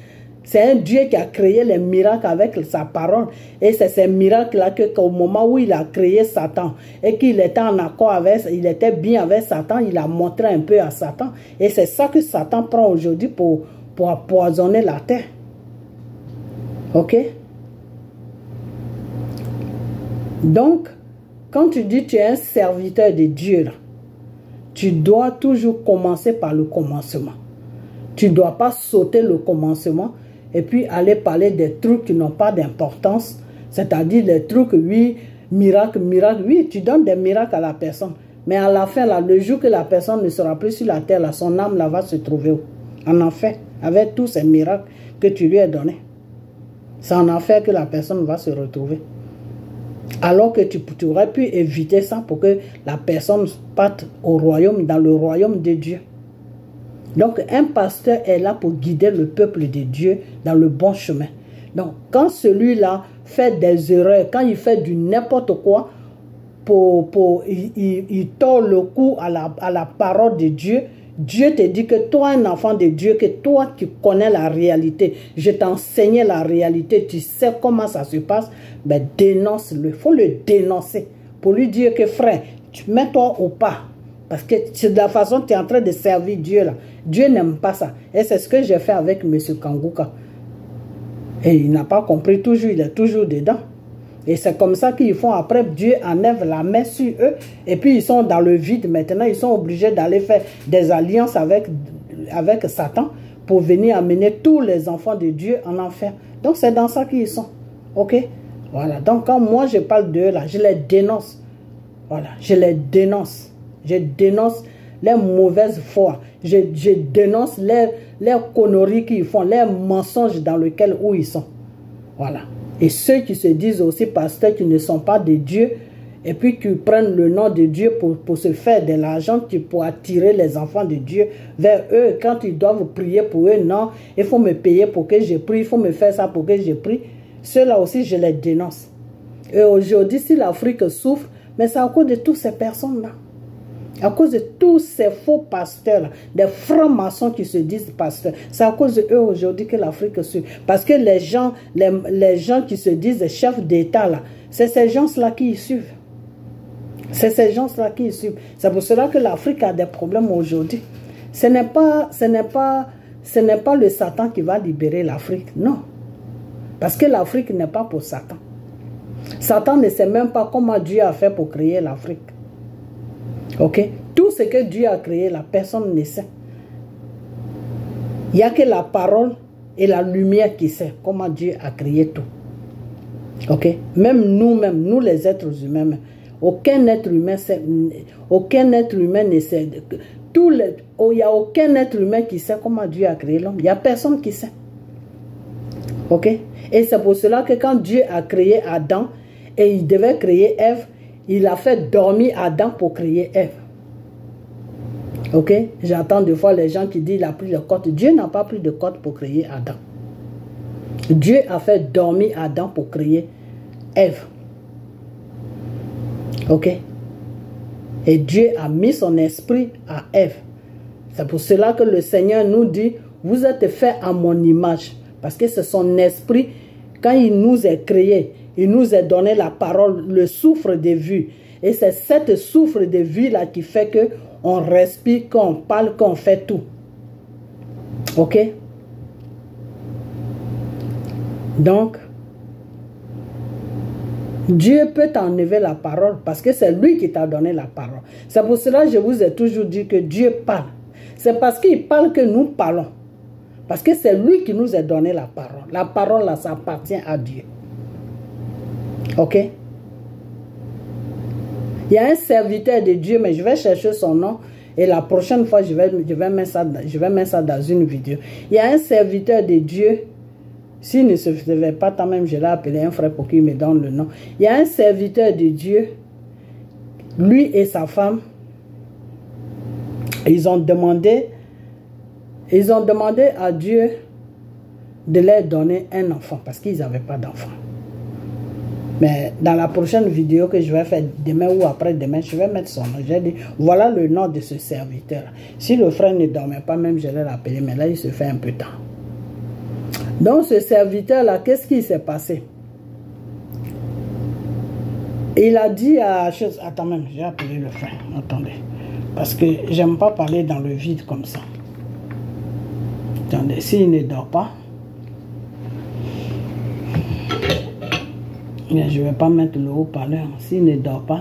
A: C'est un Dieu qui a créé les miracles avec sa parole. Et c'est ces miracles-là qu'au moment où il a créé Satan et qu'il était en accord avec, il était bien avec Satan, il a montré un peu à Satan. Et c'est ça que Satan prend aujourd'hui pour empoisonner la terre. Ok? Donc, quand tu dis que tu es un serviteur de Dieu, là, tu dois toujours commencer par le commencement. Tu ne dois pas sauter le commencement et puis aller parler des trucs qui n'ont pas d'importance, c'est-à-dire les trucs, oui, miracle, oui, tu donnes des miracles à la personne, mais à la fin, là, le jour que la personne ne sera plus sur la terre, là, son âme là, va se trouver où? En enfer, avec tous ces miracles que tu lui as donnés. C'est en enfer que la personne va se retrouver. Alors que tu aurais pu éviter ça pour que la personne parte au royaume, dans le royaume de Dieu. Donc, un pasteur est là pour guider le peuple de Dieu dans le bon chemin. Donc, quand celui-là fait des erreurs, quand il fait du n'importe quoi, il tord le cou à la parole de Dieu, Dieu te dit que toi, un enfant de Dieu, que toi, tu connais la réalité. Je t'ai enseigné la réalité, tu sais comment ça se passe. Ben, dénonce-le. Il faut le dénoncer pour lui dire que, frère, mets-toi au pas. Parce que c'est de la façon que tu es en train de servir Dieu là. Dieu n'aime pas ça. Et c'est ce que j'ai fait avec M. Kangouka. Et il n'a pas compris toujours, il est toujours dedans. Et c'est comme ça qu'ils font. Après, Dieu enlève la main sur eux. Et puis, ils sont dans le vide. Maintenant, ils sont obligés d'aller faire des alliances avec Satan pour venir amener tous les enfants de Dieu en enfer. Donc, c'est dans ça qu'ils sont. Ok? Voilà. Donc, quand moi, je parle d'eux là, je les dénonce. Voilà. Je les dénonce. Je dénonce les mauvaises foi. Je dénonce les conneries qu'ils font, les mensonges dans lesquels où ils sont. Voilà. Et ceux qui se disent aussi pasteurs qui ne sont pas de Dieu et puis qui prennent le nom de Dieu pour se faire de l'argent, pour attirer les enfants de Dieu vers eux. Quand ils doivent prier pour eux, non, il faut me payer pour que je prie, il faut me faire ça pour que je prie. Ceux-là aussi, je les dénonce. Et aujourd'hui, si l'Afrique souffre, mais c'est à cause de toutes ces personnes-là. À cause de tous ces faux pasteurs, des francs-maçons qui se disent pasteurs. C'est à cause d'eux aujourd'hui que l'Afrique suit. Parce que les gens qui se disent chefs d'État, c'est ces gens-là qui y suivent. C'est ces gens-là qui y suivent. C'est pour cela que l'Afrique a des problèmes aujourd'hui. Ce n'est pas le Satan qui va libérer l'Afrique, non. Parce que l'Afrique n'est pas pour Satan. Satan ne sait même pas comment Dieu a fait pour créer l'Afrique. Ok? Tout ce que Dieu a créé, la personne ne sait. Il n'y a que la parole et la lumière qui sait comment Dieu a créé tout. Ok? Même nous-mêmes, nous les êtres humains, aucun être humain ne sait. Il n'y a aucun être humain qui sait comment Dieu a créé l'homme. Il n'y a personne qui sait. Ok? Et c'est pour cela que quand Dieu a créé Adam et il devait créer Ève, il a fait dormir Adam pour créer Ève. Ok? J'entends des fois les gens qui disent qu'il a pris de côte. Dieu n'a pas pris de côte pour créer Adam. Dieu a fait dormir Adam pour créer Ève. Ok? Et Dieu a mis son esprit à Ève. C'est pour cela que le Seigneur nous dit, vous êtes faits à mon image. Parce que c'est son esprit, quand il nous a créés, il nous a donné la parole, le souffle de vie. Et c'est cette souffle de vie-là qui fait que on respire, qu'on parle, qu'on fait tout. Ok? Donc, Dieu peut t'enlever la parole parce que c'est lui qui t'a donné la parole. C'est pour cela que je vous ai toujours dit que Dieu parle. C'est parce qu'il parle que nous parlons. Parce que c'est lui qui nous a donné la parole. La parole, là, ça appartient à Dieu. Ok? Il y a un serviteur de Dieu, mais je vais chercher son nom. Et la prochaine fois, je vais mettre ça dans une vidéo. Il y a un serviteur de Dieu. S'il ne se faisait pas, tant même, je l'ai appelé un frère pour qu'il me donne le nom. Il y a un serviteur de Dieu. Lui et sa femme, ils ont demandé à Dieu de leur donner un enfant parce qu'ils n'avaient pas d'enfant. Mais dans la prochaine vidéo que je vais faire demain ou après-demain, je vais mettre son nom. J'ai dit, voilà le nom de ce serviteur. Si le frère ne dormait pas, même je l'ai appelé, mais là, il se fait un peu tard. Donc, ce serviteur-là, qu'est-ce qui s'est passé? Il a dit à... Attends même, j'ai appelé le frère. Attendez. Parce que j'aime pas parler dans le vide comme ça. Attendez, s'il ne dort pas, je ne vais pas mettre le haut-parleur. S'il ne dort pas,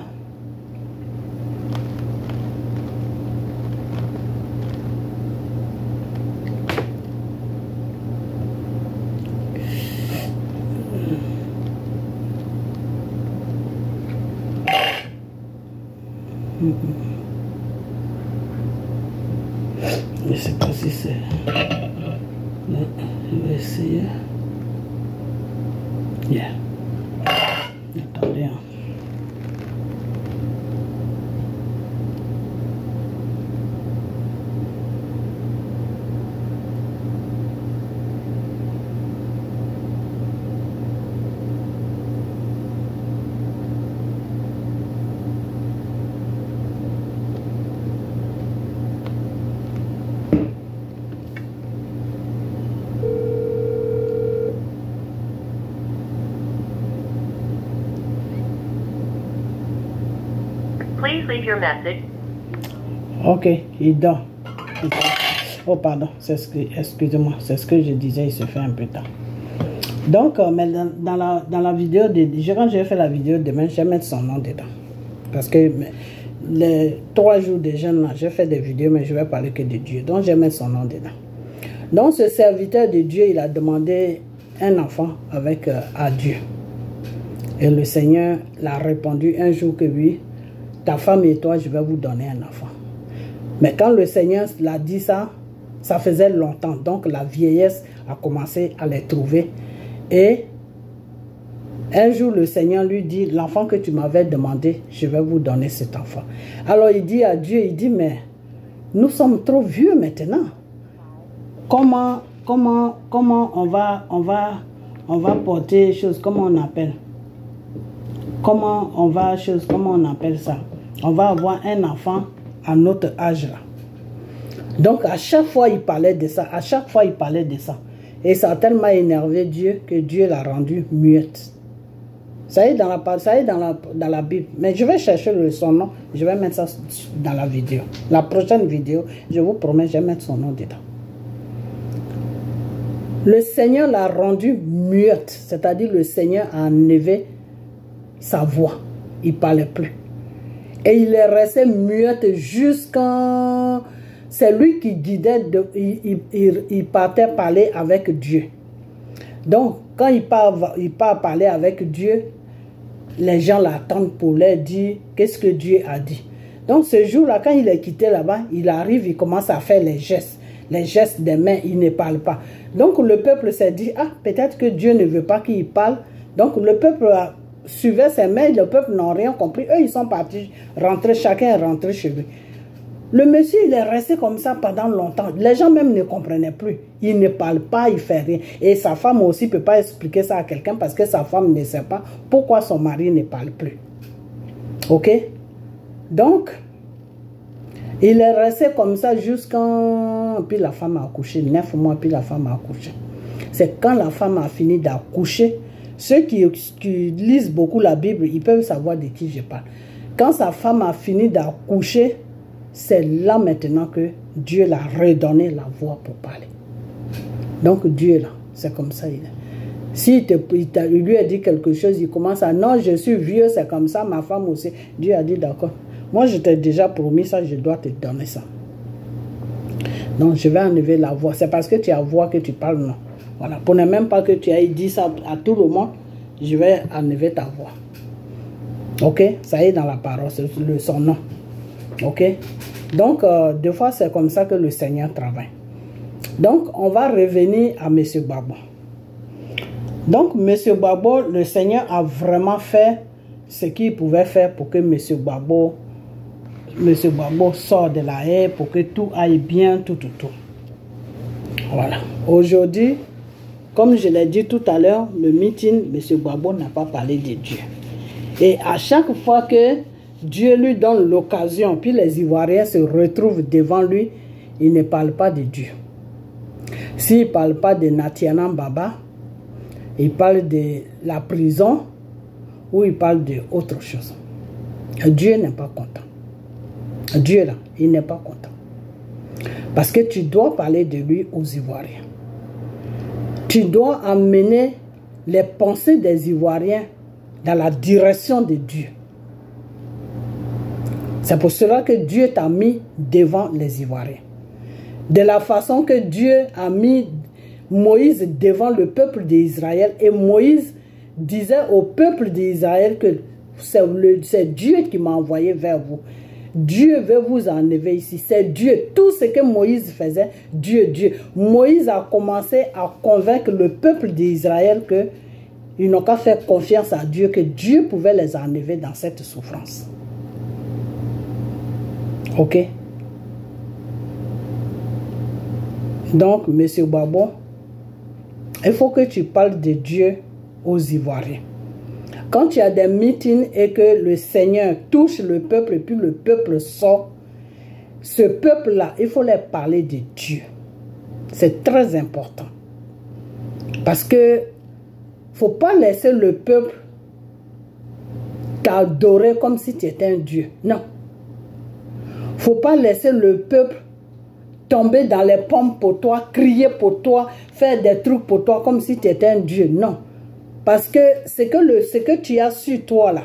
A: je ne sais pas si c'est... Je vais essayer. Yeah. Attendez. Hein.
B: Please leave your message.
A: Ok, il dort. Oh, pardon, excusez-moi, c'est ce que je disais, il se fait un peu tard. Donc, mais dans la vidéo, quand j'ai fait la vidéo demain, je vais mettre son nom dedans. Parce que les 3 jours de jeûne, j'ai fait des vidéos, mais je vais parler que de Dieu. Donc, je vais mettre son nom dedans. Donc, ce serviteur de Dieu, il a demandé un enfant à Dieu. Et le Seigneur l'a répondu un jour que oui, ta femme et toi, je vais vous donner un enfant. Mais quand le Seigneur l'a dit ça, ça faisait longtemps. Donc la vieillesse a commencé à les trouver. Et un jour, le Seigneur lui dit, l'enfant que tu m'avais demandé, je vais vous donner cet enfant. Alors il dit à Dieu, il dit, mais nous sommes trop vieux maintenant. Comment on va porter choses, comment on appelle? Comment on appelle ça? On va avoir un enfant à notre âge là. Donc à chaque fois il parlait de ça, Et ça a tellement énervé Dieu que Dieu l'a rendu muette. Ça y est dans la Bible. Mais je vais chercher son nom, je vais mettre ça dans la vidéo. La prochaine vidéo, je vous promets, je vais mettre son nom dedans. Le Seigneur l'a rendu muette, c'est-à-dire le Seigneur a enlevé sa voix. Il ne parlait plus. Et il est resté muette jusqu'à... C'est lui qui guidait, il partait parler avec Dieu. Donc, quand il part parler avec Dieu, les gens l'attendent pour leur dire qu'est-ce que Dieu a dit. Donc, ce jour-là, quand il est quitté là-bas, il arrive, il commence à faire les gestes des mains, il ne parle pas. Donc, le peuple s'est dit, ah, peut-être que Dieu ne veut pas qu'il parle. Donc, le peuple suivait ses mains, le peuple n'a rien compris. Eux, ils sont partis, rentrer, chacun est rentré chez lui. Le monsieur, il est resté comme ça pendant longtemps. Les gens même ne comprenaient plus. Il ne parle pas, il ne fait rien. Et sa femme aussi ne peut pas expliquer ça à quelqu'un parce que sa femme ne sait pas pourquoi son mari ne parle plus. Ok? Donc, il est resté comme ça jusqu'à... Puis la femme a accouché, 9 mois, puis la femme a accouché. C'est quand la femme a fini d'accoucher, ceux qui lisent beaucoup la Bible, ils peuvent savoir de qui je parle. Quand sa femme a fini d'accoucher, c'est là maintenant que Dieu l'a redonné la voix pour parler. Donc Dieu est là, c'est comme ça il est. Si il lui a dit quelque chose, il commence à, non, je suis vieux, c'est comme ça, ma femme aussi. Dieu a dit, d'accord, moi je t'ai déjà promis ça, je dois te donner ça. Donc je vais enlever la voix, c'est parce que tu as voix que tu parles, non. Voilà, pour ne même pas que tu aies dit ça à tout le monde, je vais enlever ta voix. Ok, ça y est dans la parole, c'est son nom. Ok, donc des fois c'est comme ça que le Seigneur travaille. Donc on va revenir à M. Gbagbo. Donc M. Gbagbo, le Seigneur a vraiment fait ce qu'il pouvait faire pour que M. Gbagbo sorte de la haie, pour que tout aille bien, tout. Voilà. Aujourd'hui, comme je l'ai dit tout à l'heure, le meeting, M. Gbagbo n'a pas parlé de Dieu. Et à chaque fois que Dieu lui donne l'occasion, puis les Ivoiriens se retrouvent devant lui, il ne parle pas de Dieu. S'il ne parle pas de Natiana Baba, il parle de la prison ou il parle d'autre chose. Dieu n'est pas content. Dieu là, il n'est pas content. Parce que tu dois parler de lui aux Ivoiriens. Tu dois amener les pensées des Ivoiriens dans la direction de Dieu. C'est pour cela que Dieu t'a mis devant les Ivoiriens. De la façon que Dieu a mis Moïse devant le peuple d'Israël. Et Moïse disait au peuple d'Israël que c'est Dieu qui m'a envoyé vers vous. Dieu veut vous enlever ici. C'est Dieu. Tout ce que Moïse faisait, Dieu. Moïse a commencé à convaincre le peuple d'Israël qu'ils n'ont qu'à faire confiance à Dieu, que Dieu pouvait les enlever dans cette souffrance. Ok? Donc, M. Gbagbo, il faut que tu parles de Dieu aux Ivoiriens. Quand tu as des meetings et que le Seigneur touche le peuple et puis le peuple sort, ce peuple-là, il faut leur parler de Dieu. C'est très important. Parce que il ne faut pas laisser le peuple t'adorer comme si tu étais un Dieu. Non. Il ne faut pas laisser le peuple tomber dans les pommes pour toi, crier pour toi, faire des trucs pour toi comme si tu étais un Dieu. Non. Parce que ce que tu as sur toi là,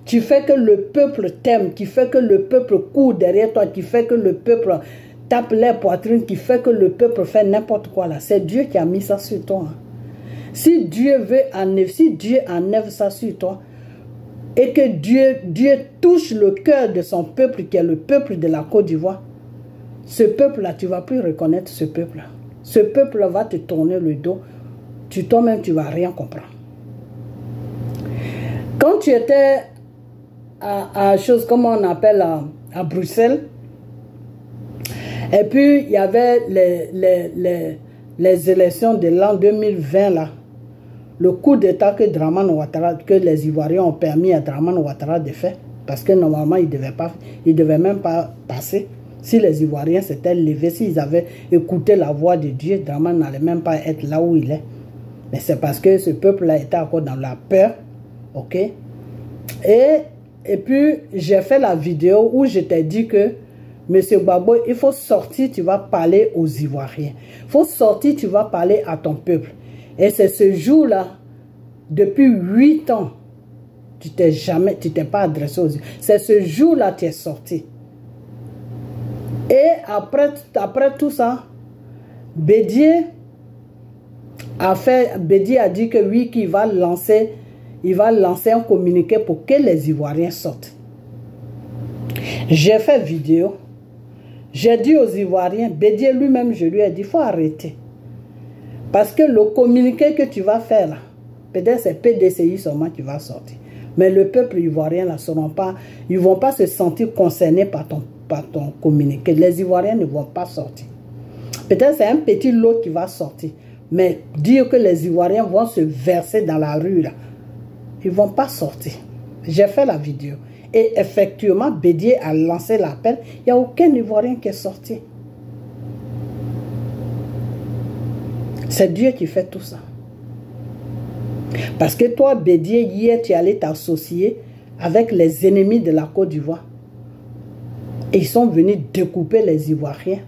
A: qui fait que le peuple t'aime, qui fait que le peuple court derrière toi, qui fait que le peuple tape les poitrines, qui fait que le peuple fait n'importe quoi là, c'est Dieu qui a mis ça sur toi. Si Dieu enlève ça sur toi, et que Dieu touche le cœur de son peuple, qui est le peuple de la Côte d'Ivoire, ce peuple-là, tu ne vas plus reconnaître ce peuple-là. Ce peuple-là va te tourner le dos. Toi-même, tu ne vas rien comprendre. Quand tu étais à chose, comme on appelle à Bruxelles, et puis il y avait les élections de l'an 2020 là, le coup d'état que Dramane Ouattara, que les Ivoiriens ont permis à Dramane Ouattara de faire, parce que normalement il devait même pas passer. Si les Ivoiriens s'étaient levés, s'ils avaient écouté la voix de Dieu, Dramane n'allait même pas être là où il est. Mais c'est parce que ce peuple-là était encore dans la peur. Ok? Et puis, j'ai fait la vidéo où je t'ai dit que Monsieur Gbagbo, il faut sortir, tu vas parler aux Ivoiriens. Il faut sortir, tu vas parler à ton peuple. Et c'est ce jour-là, depuis 8 ans, tu t'es pas adressé aux Ivoiriens. C'est ce jour-là que tu es sorti. Et après tout ça, Bédié a dit que oui, qu'il va lancer un communiqué pour que les Ivoiriens sortent. J'ai fait vidéo. J'ai dit aux Ivoiriens, Bédié lui-même, je lui ai dit, il faut arrêter. Parce que le communiqué que tu vas faire là, peut-être c'est PDCI seulement qui va sortir. Mais le peuple ivoirien là, ils ne vont pas se sentir concernés par ton communiqué. Les Ivoiriens ne vont pas sortir. Peut-être c'est un petit lot qui va sortir. Mais dire que les Ivoiriens vont se verser dans la rue là, ils ne vont pas sortir. J'ai fait la vidéo. Et effectivement, Bédié a lancé l'appel. Il n'y a aucun Ivoirien qui est sorti. C'est Dieu qui fait tout ça. Parce que toi, Bédié, hier, tu allais t'associer avec les ennemis de la Côte d'Ivoire. Et ils sont venus découper les Ivoiriens.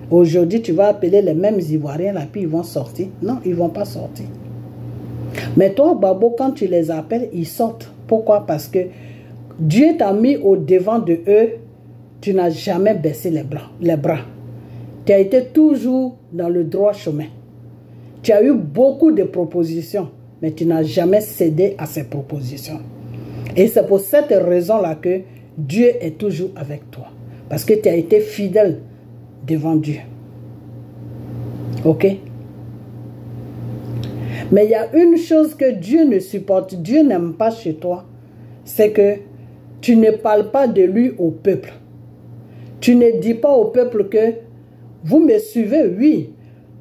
A: Aujourd'hui, tu vas appeler les mêmes Ivoiriens, là, puis ils vont sortir. Non, ils ne vont pas sortir. Mais toi, Babo, quand tu les appelles, ils sortent. Pourquoi? Parce que Dieu t'a mis au devant de eux, tu n'as jamais baissé les bras. Tu as été toujours dans le droit chemin. Tu as eu beaucoup de propositions, mais tu n'as jamais cédé à ces propositions. Et c'est pour cette raison-là que Dieu est toujours avec toi. Parce que tu as été fidèle devant Dieu. Ok? Mais il y a une chose que Dieu ne supporte, Dieu n'aime pas chez toi, c'est que tu ne parles pas de lui au peuple. Tu ne dis pas au peuple que vous me suivez, oui,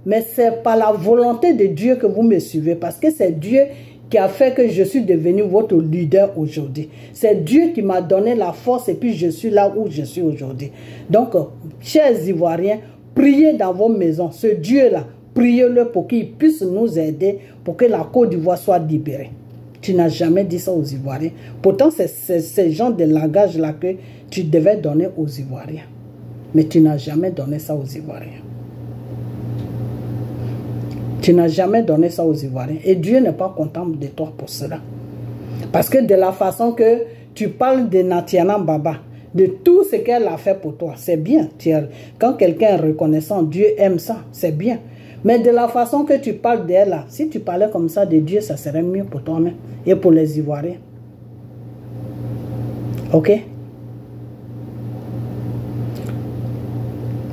A: mais c'est par la volonté de Dieu que vous me suivez, parce que c'est Dieu qui a fait que je suis devenu votre leader aujourd'hui. C'est Dieu qui m'a donné la force et puis je suis là où je suis aujourd'hui. Donc, chers Ivoiriens, priez dans vos maisons. Ce Dieu-là, priez-le pour qu'il puisse nous aider, pour que la Côte d'Ivoire soit libérée. Tu n'as jamais dit ça aux Ivoiriens. Pourtant, c'est ce genre de langage-là que tu devais donner aux Ivoiriens. Mais tu n'as jamais donné ça aux Ivoiriens. Tu n'as jamais donné ça aux Ivoiriens. Et Dieu n'est pas content de toi pour cela. Parce que de la façon que tu parles de Natiana Baba, de tout ce qu'elle a fait pour toi, c'est bien. Quand quelqu'un est reconnaissant, Dieu aime ça, c'est bien. Mais de la façon que tu parles d'elle, là, si tu parlais comme ça de Dieu, ça serait mieux pour toi-même et pour les Ivoiriens. Ok?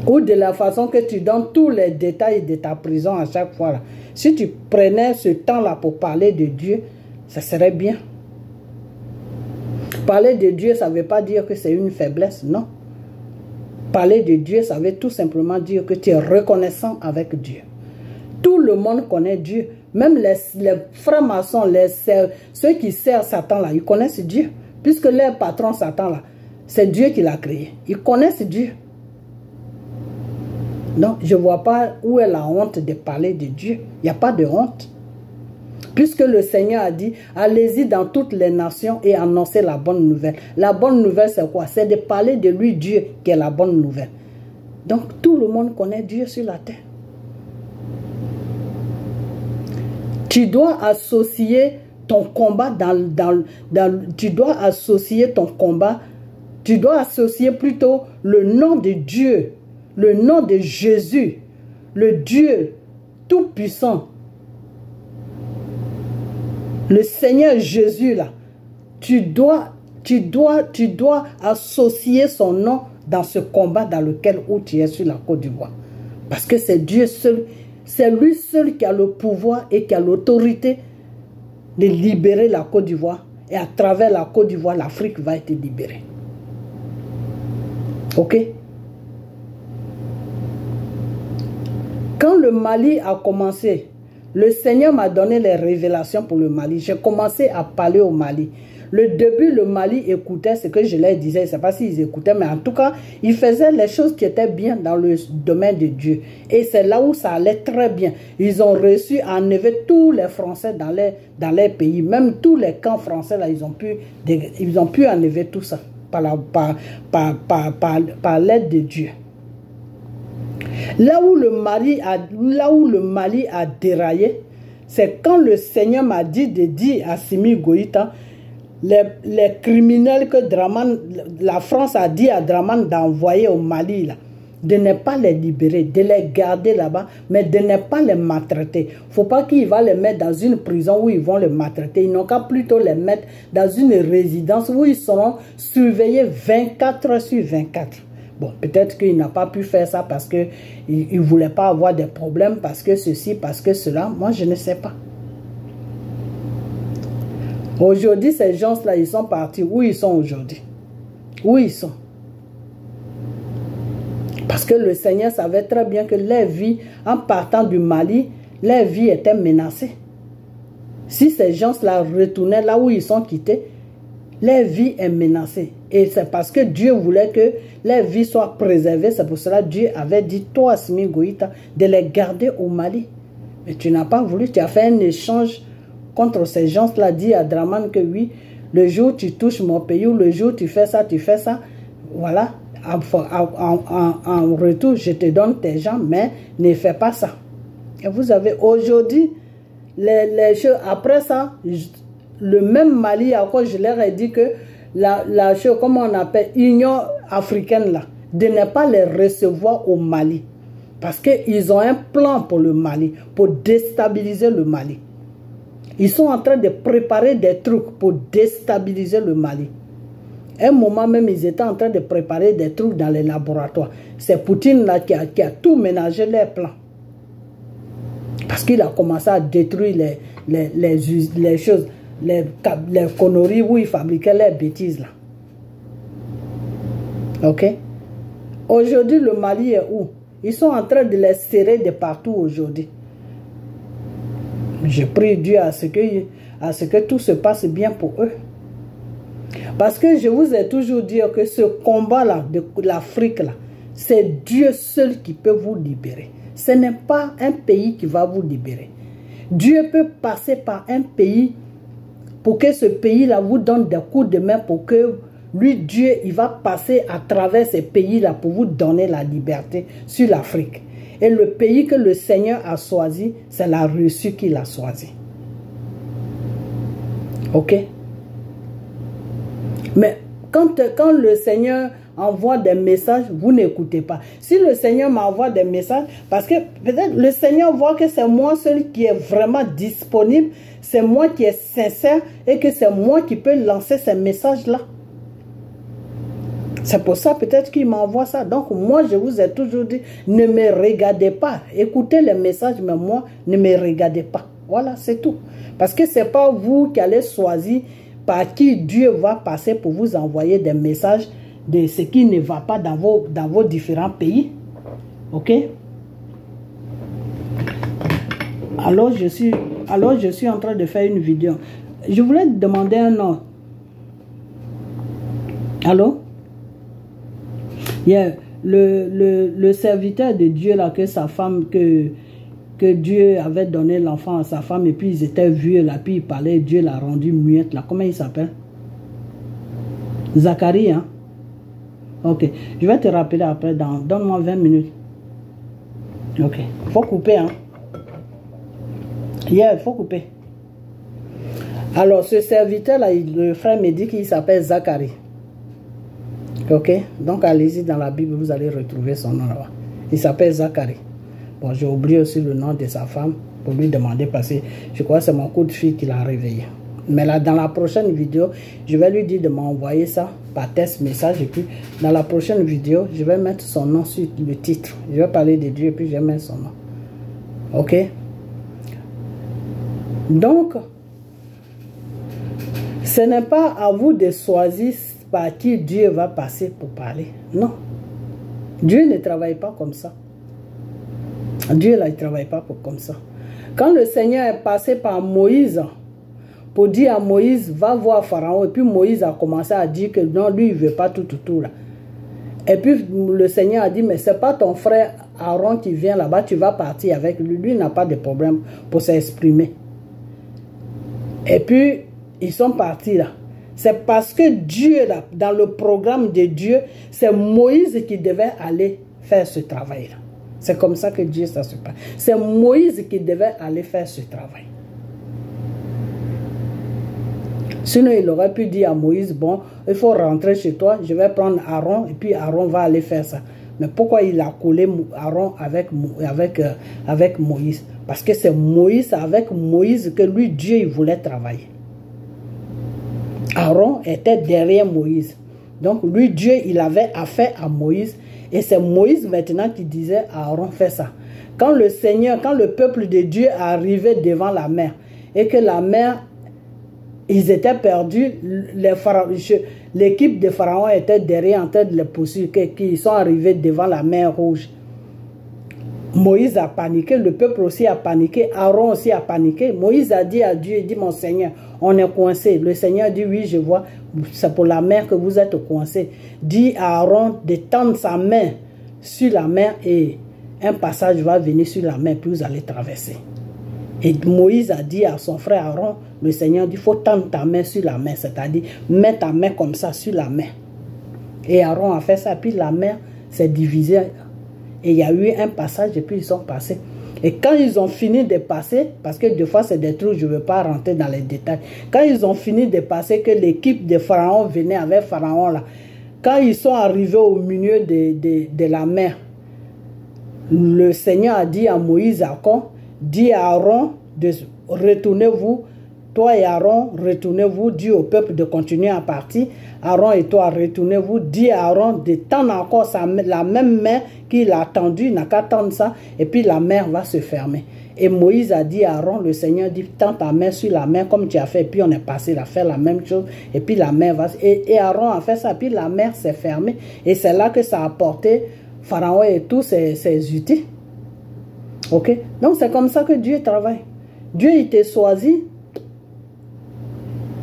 A: Ou de la façon que tu donnes tous les détails de ta prison à chaque fois. Là. Si tu prenais ce temps-là pour parler de Dieu, ça serait bien. Parler de Dieu, ça ne veut pas dire que c'est une faiblesse, non. Parler de Dieu, ça veut tout simplement dire que tu es reconnaissant avec Dieu. Tout le monde connaît Dieu. Même les francs-maçons, ceux qui servent Satan, là, ils connaissent Dieu. Puisque leur patron Satan, là, c'est Dieu qui l'a créé. Ils connaissent Dieu. Donc, je ne vois pas où est la honte de parler de Dieu. Il n'y a pas de honte. Puisque le Seigneur a dit, allez-y dans toutes les nations et annoncez la bonne nouvelle. La bonne nouvelle, c'est quoi? C'est de parler de lui, Dieu, qui est la bonne nouvelle. Donc, tout le monde connaît Dieu sur la terre. Tu dois associer ton combat tu dois associer ton combat, tu dois associer plutôt le nom de Dieu, le nom de Jésus, le Dieu tout-puissant, le Seigneur Jésus là. Tu dois associer son nom dans ce combat dans lequel où tu es sur la Côte d'Ivoire. Parce que c'est Dieu seul, c'est lui seul qui a le pouvoir et qui a l'autorité de libérer la Côte d'Ivoire. Et à travers la Côte d'Ivoire, l'Afrique va être libérée. Ok? Quand le Mali a commencé, le Seigneur m'a donné les révélations pour le Mali. J'ai commencé à parler au Mali. Le début, le Mali écoutait ce que je leur disais. Je ne sais pas s'ils écoutaient, mais en tout cas, ils faisaient les choses qui étaient bien dans le domaine de Dieu. Et c'est là où ça allait très bien. Ils ont réussi à enlever tous les Français dans les pays. Même tous les camps français, là, ils ont pu enlever tout ça. par l'aide de Dieu. Là où le Mali a déraillé, c'est quand le Seigneur m'a dit de dire à Assimi Goïta, les criminels que la France a dit à Dramane d'envoyer au Mali, là, de ne pas les libérer, de les garder là-bas, mais de ne pas les maltraiter. Il ne faut pas qu'ils vont les mettre dans une prison où ils vont les maltraiter. Ils n'ont qu'à plutôt les mettre dans une résidence où ils seront surveillés 24 heures sur 24. Bon, peut-être qu'il n'a pas pu faire ça parce qu'il ne voulait pas avoir des problèmes, parce que ceci, parce que cela. Moi, je ne sais pas. Aujourd'hui, ces gens-là, ils sont partis. Où ils sont aujourd'hui? Où ils sont? Parce que le Seigneur savait très bien que leur vie, en partant du Mali, leur vie était menacée. Si ces gens-là retournaient là où ils sont quittés, leur vie est menacée. Et c'est parce que Dieu voulait que leur vie soit préservée. C'est pour cela que Dieu avait dit, toi, Assimi Goïta, de les garder au Mali. Mais tu n'as pas voulu, tu as fait un échange contre ces gens-là, dit à Dramane que oui, le jour où tu touches mon pays, ou le jour où tu fais ça, voilà. En retour, je te donne tes gens, mais ne fais pas ça. Et vous avez aujourd'hui, les choses, après ça, le même Mali, encore je leur ai dit que la chose, comment on appelle, Union africaine là, de ne pas les recevoir au Mali. Parce qu'ils ont un plan pour le Mali, pour déstabiliser le Mali. Ils sont en train de préparer des trucs pour déstabiliser le Mali. À un moment même, ils étaient en train de préparer des trucs dans les laboratoires. C'est Poutine là qui a tout ménagé leurs plans. Parce qu'il a commencé à détruire les choses, les conneries où ils fabriquaient les bêtises là. Ok? Aujourd'hui, le Mali est où? Ils sont en train de les serrer de partout aujourd'hui. Je prie Dieu à ce que tout se passe bien pour eux. Parce que je vous ai toujours dit que ce combat-là de l'Afrique, là, c'est Dieu seul qui peut vous libérer. Ce n'est pas un pays qui va vous libérer. Dieu peut passer par un pays pour que ce pays-là vous donne des coups de main, pour que lui, Dieu, il va passer à travers ces pays-là pour vous donner la liberté sur l'Afrique. Et le pays que le Seigneur a choisi, c'est la Russie qu'il a choisi. Ok? Mais quand le Seigneur envoie des messages, vous n'écoutez pas. Si le Seigneur m'envoie des messages, parce que peut-être le Seigneur voit que c'est moi celui qui est vraiment disponible, c'est moi qui est sincère et que c'est moi qui peux lancer ces messages-là. C'est pour ça peut-être qu'il m'envoie ça. Donc moi je vous ai toujours dit, ne me regardez pas. Écoutez les messages, mais moi ne me regardez pas. Voilà, c'est tout. Parce que ce n'est pas vous qui allez choisir par qui Dieu va passer pour vous envoyer des messages de ce qui ne va pas dans vos différents pays. Ok? Alors je suis en train de faire une vidéo. Je voulais te demander un nom. Allô? Yeah. Le serviteur de Dieu là, que sa femme, que Dieu avait donné l'enfant à sa femme, et puis ils étaient vieux là, puis il parlait, Dieu l'a rendu muette là. Comment il s'appelle? Zacharie, hein? Ok. Je vais te rappeler après, donne-moi 20 minutes. Ok. Faut couper, hein? Yeah, il faut couper. Alors, ce serviteur là, le frère me dit qu'il s'appelle Zacharie. Ok, donc allez-y dans la Bible, vous allez retrouver son nom là-bas. Il s'appelle Zacharie. Bon, j'ai oublié aussi le nom de sa femme pour lui demander, parce que je crois que c'est mon coup de fil qui l'a réveillé. Mais là, dans la prochaine vidéo, je vais lui dire de m'envoyer ça par test message. Et puis, dans la prochaine vidéo, je vais mettre son nom sur le titre. Je vais parler de Dieu et puis je vais mettre son nom. Ok? Donc, ce n'est pas à vous de choisir par qui Dieu va passer pour parler. Non. Dieu ne travaille pas comme ça. Dieu là, il ne travaille pas comme ça. Quand le Seigneur est passé par Moïse, pour dire à Moïse, va voir Pharaon, et puis Moïse a commencé à dire que non, lui, il ne veut pas tout là. Et puis le Seigneur a dit, mais ce n'est pas ton frère Aaron qui vient là-bas, tu vas partir avec lui. Lui, il n'a pas de problème pour s'exprimer. Et puis, ils sont partis là. C'est parce que Dieu, là, dans le programme de Dieu, c'est Moïse qui devait aller faire ce travail-là. C'est comme ça que Dieu, ça se passe. C'est Moïse qui devait aller faire ce travail. Sinon, il aurait pu dire à Moïse, bon, il faut rentrer chez toi, je vais prendre Aaron, et puis Aaron va aller faire ça. Mais pourquoi il a collé Aaron avec Moïse? Parce que c'est Moïse, avec Moïse, que lui, Dieu, il voulait travailler. Aaron était derrière Moïse. Donc, lui, Dieu, il avait affaire à Moïse. Et c'est Moïse maintenant qui disait à Aaron, fais ça. Quand le Seigneur, quand le peuple de Dieu arrivait devant la mer, et que la mer, ils étaient perdus, l'équipe de Pharaon était derrière en train de les poursuivre, qui sont arrivés devant la mer Rouge. Moïse a paniqué, le peuple aussi a paniqué, Aaron aussi a paniqué. Moïse a dit à Dieu, il dit, mon Seigneur, on est coincé. Le Seigneur dit, oui, je vois, c'est pour la mer que vous êtes coincé. Dit à Aaron de tendre sa main sur la mer et un passage va venir sur la mer, puis vous allez traverser. Et Moïse a dit à son frère Aaron, le Seigneur dit, il faut tendre ta main sur la mer, c'est-à-dire, mets ta main comme ça sur la mer. Et Aaron a fait ça, puis la mer s'est divisée. Et il y a eu un passage et puis ils sont passés. Et quand ils ont fini de passer, parce que des fois c'est des trucs, je ne veux pas rentrer dans les détails. Quand ils ont fini de passer, que l'équipe de Pharaon venait avec Pharaon là, quand ils sont arrivés au milieu de la mer, le Seigneur a dit à Moïse, dit à Aaron, retournez-vous, toi et Aaron, retournez-vous, dit au peuple de continuer à partir. Aaron et toi, retournez-vous, dit à Aaron de tendre encore la même main qu'il a tendue, il n'a qu'à tendre ça, et puis la mer va se fermer. Et Moïse a dit à Aaron, le Seigneur dit, tends ta main sur la mer comme tu as fait, et puis on est passé à faire la même chose, et puis la mer va... Et Aaron a fait ça, puis la mer s'est fermée, et c'est là que ça a apporté Pharaon et tous ses outils. Ok? Donc c'est comme ça que Dieu travaille. Dieu, il t'a choisi.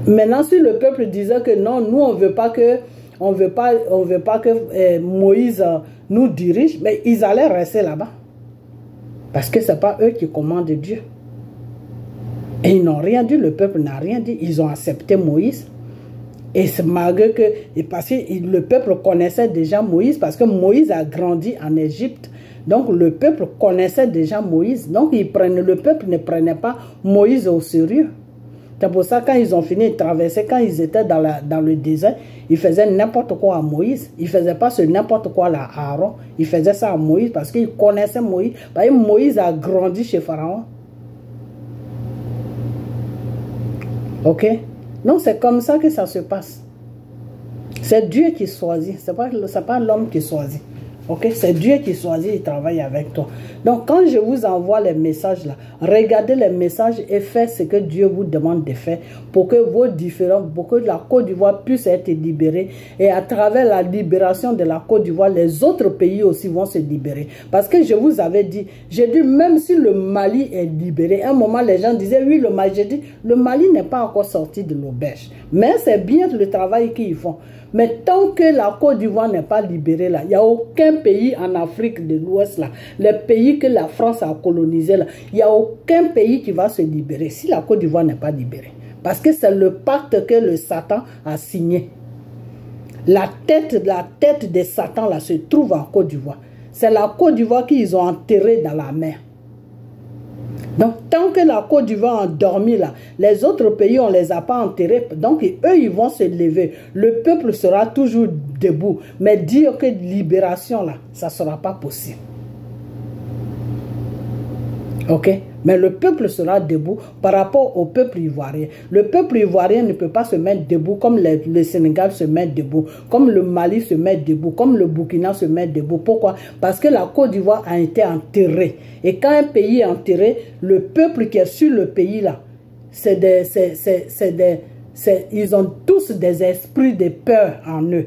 A: Maintenant, si le peuple disait que non, nous on veut pas que Moïse nous dirige, mais ils allaient rester là-bas. Parce que ce n'est pas eux qui commandent Dieu. Et ils n'ont rien dit, le peuple n'a rien dit. Ils ont accepté Moïse. Et c'est malgré que, parce que le peuple connaissait déjà Moïse, parce que Moïse a grandi en Égypte. Donc le peuple connaissait déjà Moïse. Donc le peuple ne prenait pas Moïse au sérieux. C'est pour ça quand ils ont fini de traverser, quand ils étaient dans le désert, ils faisaient n'importe quoi à Moïse. Ils ne faisaient pas ce n'importe quoi à Aaron. Ils faisaient ça à Moïse parce qu'ils connaissaient Moïse. Parce que Moïse a grandi chez Pharaon. Ok? Donc c'est comme ça que ça se passe. C'est Dieu qui choisit. Ce n'est pas l'homme qui choisit. Okay? C'est Dieu qui choisit et travaille avec toi. Donc, quand je vous envoie les messages là, regardez les messages et faites ce que Dieu vous demande de faire pour que vos différents, pour que la Côte d'Ivoire puisse être libérée. Et à travers la libération de la Côte d'Ivoire, les autres pays aussi vont se libérer. Parce que je vous avais dit, j'ai dit, même si le Mali est libéré, à un moment, les gens disaient, oui, le Mali, j'ai dit, le Mali n'est pas encore sorti de l'auberge. Mais c'est bien le travail qu'ils font. Mais tant que la Côte d'Ivoire n'est pas libérée, là, il n'y a aucun pays en Afrique de l'Ouest, là, les pays que la France a colonisés, là, il n'y a aucun pays qui va se libérer si la Côte d'Ivoire n'est pas libérée. Parce que c'est le pacte que le Satan a signé. La tête de Satan là, se trouve en Côte d'Ivoire. C'est la Côte d'Ivoire qu'ils ont enterrée dans la mer. Donc, tant que la Côte d'Ivoire a dormi là, les autres pays, on ne les a pas enterrés. Donc, eux, ils vont se lever. Le peuple sera toujours debout. Mais dire que libération là, ça ne sera pas possible. Ok? Mais le peuple sera debout par rapport au peuple ivoirien. Le peuple ivoirien ne peut pas se mettre debout comme le Sénégal se met debout, comme le Mali se met debout, comme le Burkina se met debout. Pourquoi? Parce que la Côte d'Ivoire a été enterrée. Et quand un pays est enterré, le peuple qui est sur le pays là, ils ont tous des esprits de peur en eux.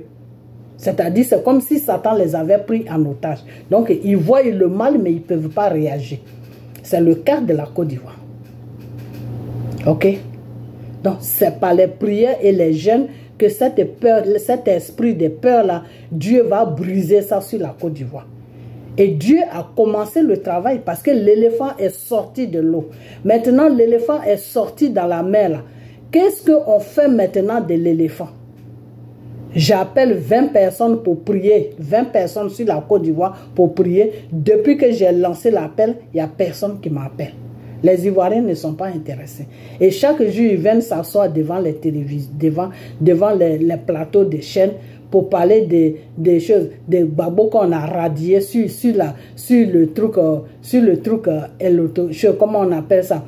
A: C'est-à-dire, c'est comme si Satan les avait pris en otage. Donc, ils voient le mal, mais ils ne peuvent pas réagir. C'est le cas de la Côte d'Ivoire. Ok? Donc, c'est par les prières et les jeûnes que cette peur, cet esprit de peur-là, Dieu va briser ça sur la Côte d'Ivoire. Et Dieu a commencé le travail parce que l'éléphant est sorti de l'eau. Maintenant, l'éléphant est sorti dans la mer là. Qu'est-ce qu'on fait maintenant de l'éléphant? J'appelle 20 personnes pour prier, 20 personnes sur la Côte d'Ivoire pour prier. Depuis que j'ai lancé l'appel, il n'y a personne qui m'appelle. Les Ivoiriens ne sont pas intéressés. Et chaque jour, ils viennent s'asseoir devant les télévisions, devant les plateaux des chaînes pour parler des choses, des babos qu'on a radiés sur le truc, comment on appelle ça,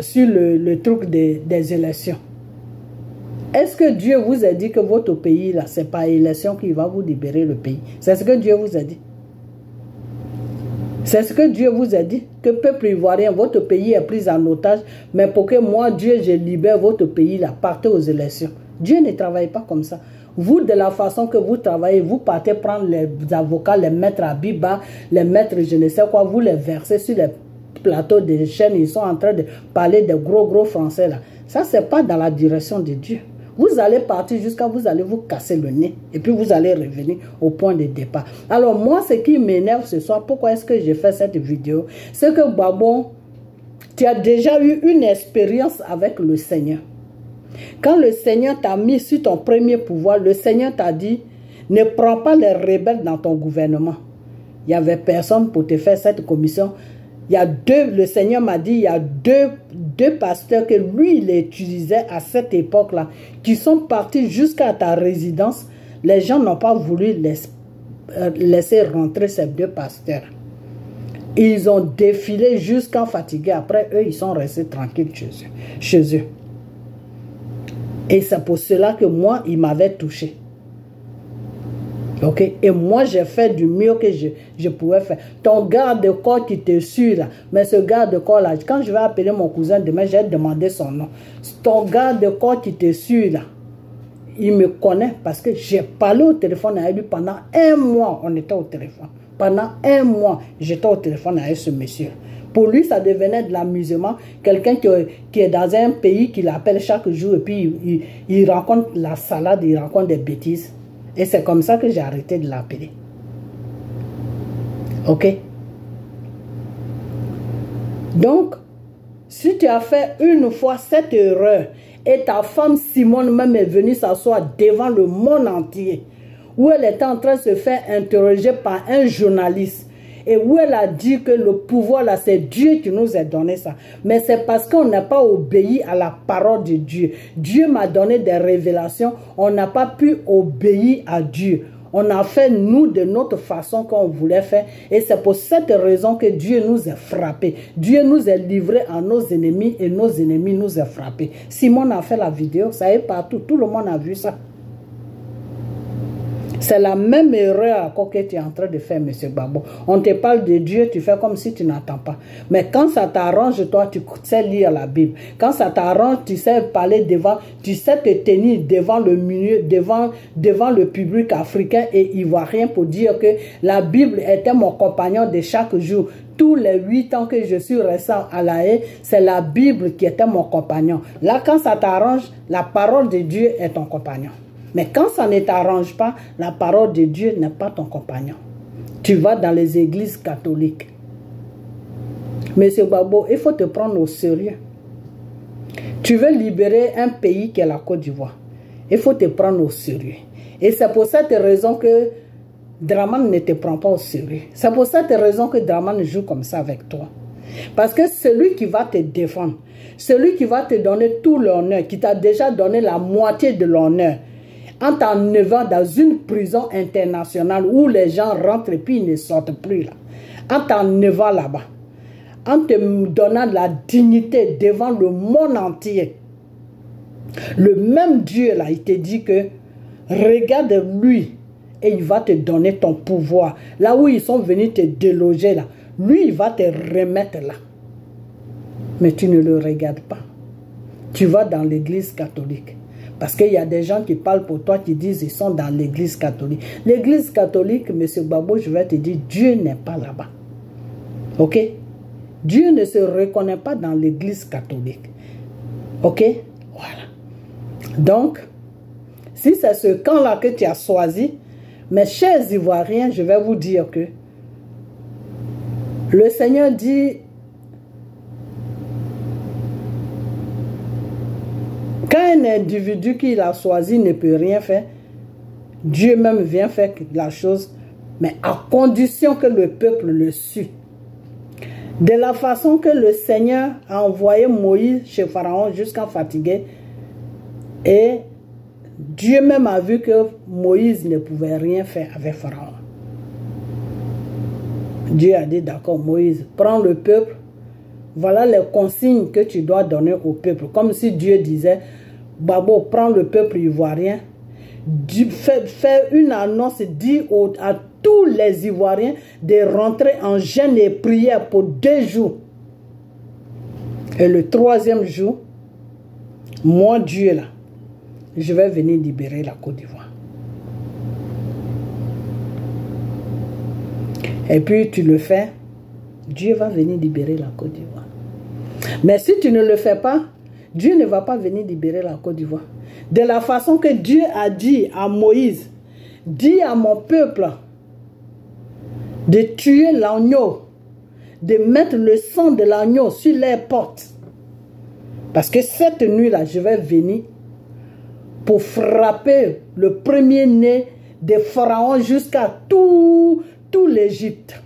A: sur le truc des élections. Est-ce que Dieu vous a dit que votre pays, là, ce n'est pas l'élection qui va vous libérer le pays? C'est ce que Dieu vous a dit. C'est ce que Dieu vous a dit, que peuple ivoirien, votre pays est pris en otage, mais pour que moi, Dieu, je libère votre pays, là, partez aux élections. Dieu ne travaille pas comme ça. Vous, de la façon que vous travaillez, vous partez prendre les avocats, les maîtres à Biba, les maîtres je ne sais quoi, vous les versez sur les plateaux des chaînes, ils sont en train de parler de gros français là. Ça, ce n'est pas dans la direction de Dieu. Vous allez partir jusqu'à vous allez vous casser le nez et puis vous allez revenir au point de départ. Alors moi, ce qui m'énerve ce soir, pourquoi est-ce que j'ai fait cette vidéo? C'est que Gbagbo, tu as déjà eu une expérience avec le Seigneur. Quand le Seigneur t'a mis sur ton premier pouvoir, le Seigneur t'a dit, ne prends pas les rebelles dans ton gouvernement. Il n'y avait personne pour te faire cette commission. Il y a le Seigneur m'a dit, il y a deux pasteurs que lui, il utilisait à cette époque-là, qui sont partis jusqu'à ta résidence. Les gens n'ont pas voulu laisser rentrer ces deux pasteurs. Ils ont défilé jusqu'à fatiguer. Après, eux, ils sont restés tranquilles chez eux. Et c'est pour cela que moi, il m'avait touché. Ok, et moi j'ai fait du mieux que je pouvais faire. Ton garde-corps qui te suit là, mais ce garde-corps là, quand je vais appeler mon cousin demain, j'ai demandé son nom. Ton garde-corps qui te suit là, il me connaît parce que j'ai parlé au téléphone avec lui pendant un mois. On était au téléphone. Pendant un mois, j'étais au téléphone avec ce monsieur. Pour lui, ça devenait de l'amusement. Quelqu'un qui est dans un pays qu'il appelle chaque jour et puis il rencontre la salade, il rencontre des bêtises. Et c'est comme ça que j'ai arrêté de l'appeler. Ok? Donc, si tu as fait une fois cette erreur, et ta femme Simone même est venue s'asseoir devant le monde entier, où elle était en train de se faire interroger par un journaliste, et où elle a dit que le pouvoir là, c'est Dieu qui nous a donné ça. Mais c'est parce qu'on n'a pas obéi à la parole de Dieu. Dieu m'a donné des révélations, on n'a pas pu obéir à Dieu. On a fait nous de notre façon qu'on voulait faire. Et c'est pour cette raison que Dieu nous a frappés. Dieu nous a livrés à nos ennemis et nos ennemis nous ont frappés. Simon a fait la vidéo, ça est partout, tout le monde a vu ça. C'est la même erreur que tu es en train de faire, M. Gbagbo. On te parle de Dieu, tu fais comme si tu n'entends pas. Mais quand ça t'arrange, toi, tu sais lire la Bible. Quand ça t'arrange, tu sais parler devant, tu sais te tenir devant le milieu, devant le public africain et ivoirien pour dire que la Bible était mon compagnon de chaque jour. Tous les 8 ans que je suis resté à La Haye, c'est la Bible qui était mon compagnon. Là, quand ça t'arrange, la parole de Dieu est ton compagnon. Mais quand ça ne t'arrange pas, la parole de Dieu n'est pas ton compagnon. Tu vas dans les églises catholiques. Monsieur Gbagbo, il faut te prendre au sérieux. Tu veux libérer un pays qui est la Côte d'Ivoire. Il faut te prendre au sérieux. Et c'est pour cette raison que Dramane ne te prend pas au sérieux. C'est pour cette raison que Dramane joue comme ça avec toi. Parce que celui qui va te défendre, celui qui va te donner tout l'honneur, qui t'a déjà donné la moitié de l'honneur, en t'enlevant dans une prison internationale où les gens rentrent et puis ils ne sortent plus là. En t'enlevant là-bas. En te donnant la dignité devant le monde entier. Le même Dieu là, il te dit que regarde lui et il va te donner ton pouvoir. Là où ils sont venus te déloger là, lui il va te remettre là. Mais tu ne le regardes pas. Tu vas dans l'église catholique. Parce qu'il y a des gens qui parlent pour toi, qui disent qu'ils sont dans l'église catholique. L'église catholique, M. Gbagbo, je vais te dire, Dieu n'est pas là-bas. Ok? Dieu ne se reconnaît pas dans l'église catholique. Ok? Voilà. Donc, si c'est ce camp-là que tu as choisi, mes chers Ivoiriens, je vais vous dire que le Seigneur dit, quand individu qu'il a choisi ne peut rien faire, Dieu même vient faire la chose, mais à condition que le peuple le suit. De la façon que le Seigneur a envoyé Moïse chez Pharaon jusqu'à fatiguer, et Dieu même a vu que Moïse ne pouvait rien faire avec Pharaon. Dieu a dit, d'accord, Moïse, prends le peuple, voilà les consignes que tu dois donner au peuple. Comme si Dieu disait, Babo, prends le peuple ivoirien, fais une annonce, dis à tous les Ivoiriens de rentrer en jeûne et prière pour 2 jours. Et le 3e jour, moi, Dieu là, je vais venir libérer la Côte d'Ivoire. Et puis tu le fais, Dieu va venir libérer la Côte d'Ivoire. Mais si tu ne le fais pas, Dieu ne va pas venir libérer la Côte d'Ivoire. De la façon que Dieu a dit à Moïse, dis à mon peuple de tuer l'agneau, de mettre le sang de l'agneau sur les portes. Parce que cette nuit-là, je vais venir pour frapper le premier-né des pharaons jusqu'à tout l'Égypte.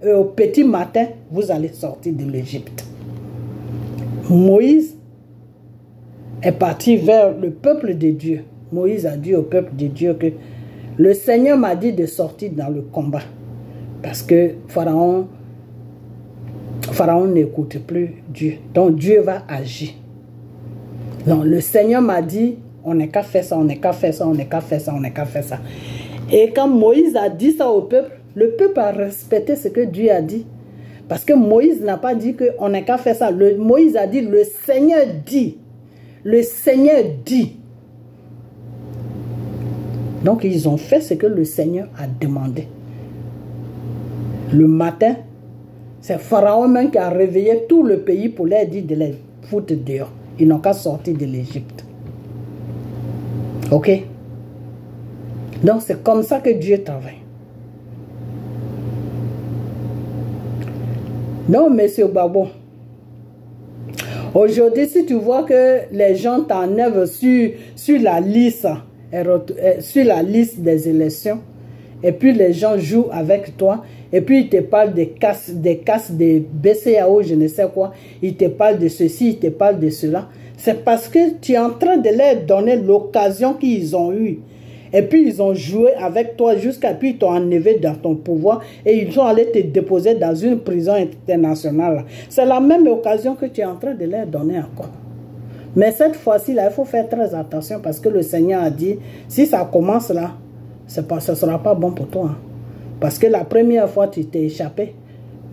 A: Et au petit matin, vous allez sortir de l'Égypte. Moïse est parti vers le peuple de Dieu. Moïse a dit au peuple de Dieu que le Seigneur m'a dit de sortir dans le combat. Parce que Pharaon n'écoute plus Dieu. Donc Dieu va agir. Donc le Seigneur m'a dit, on n'est qu'à faire ça, on n'est qu'à faire ça, on n'est qu'à faire ça, on n'est qu'à faire ça. Et quand Moïse a dit ça au peuple, le peuple a respecté ce que Dieu a dit. Parce que Moïse n'a pas dit qu'on n'est qu'à faire ça. Moïse a dit, le Seigneur dit. Le Seigneur dit. Donc ils ont fait ce que le Seigneur a demandé. Le matin, c'est Pharaon même qui a réveillé tout le pays pour leur dire de les foutre dehors. Ils n'ont qu'à sortir de l'Égypte. Ok? Donc c'est comme ça que Dieu travaille. Non, monsieur Babo. Aujourd'hui, si tu vois que les gens t'enlèvent sur la liste des élections, et puis les gens jouent avec toi, et puis ils te parlent des casses, des BCAO, je ne sais quoi, ils te parlent de ceci, ils te parlent de cela, c'est parce que tu es en train de leur donner l'occasion qu'ils ont eue. Et puis ils ont joué avec toi jusqu'à puis ils t'ont enlevé dans ton pouvoir et ils sont allés te déposer dans une prison internationale. C'est la même occasion que tu es en train de leur donner encore. Mais cette fois-ci, là, il faut faire très attention parce que le Seigneur a dit, si ça commence là, ce ne sera pas bon pour toi. Hein. Parce que la première fois, tu t'es échappé.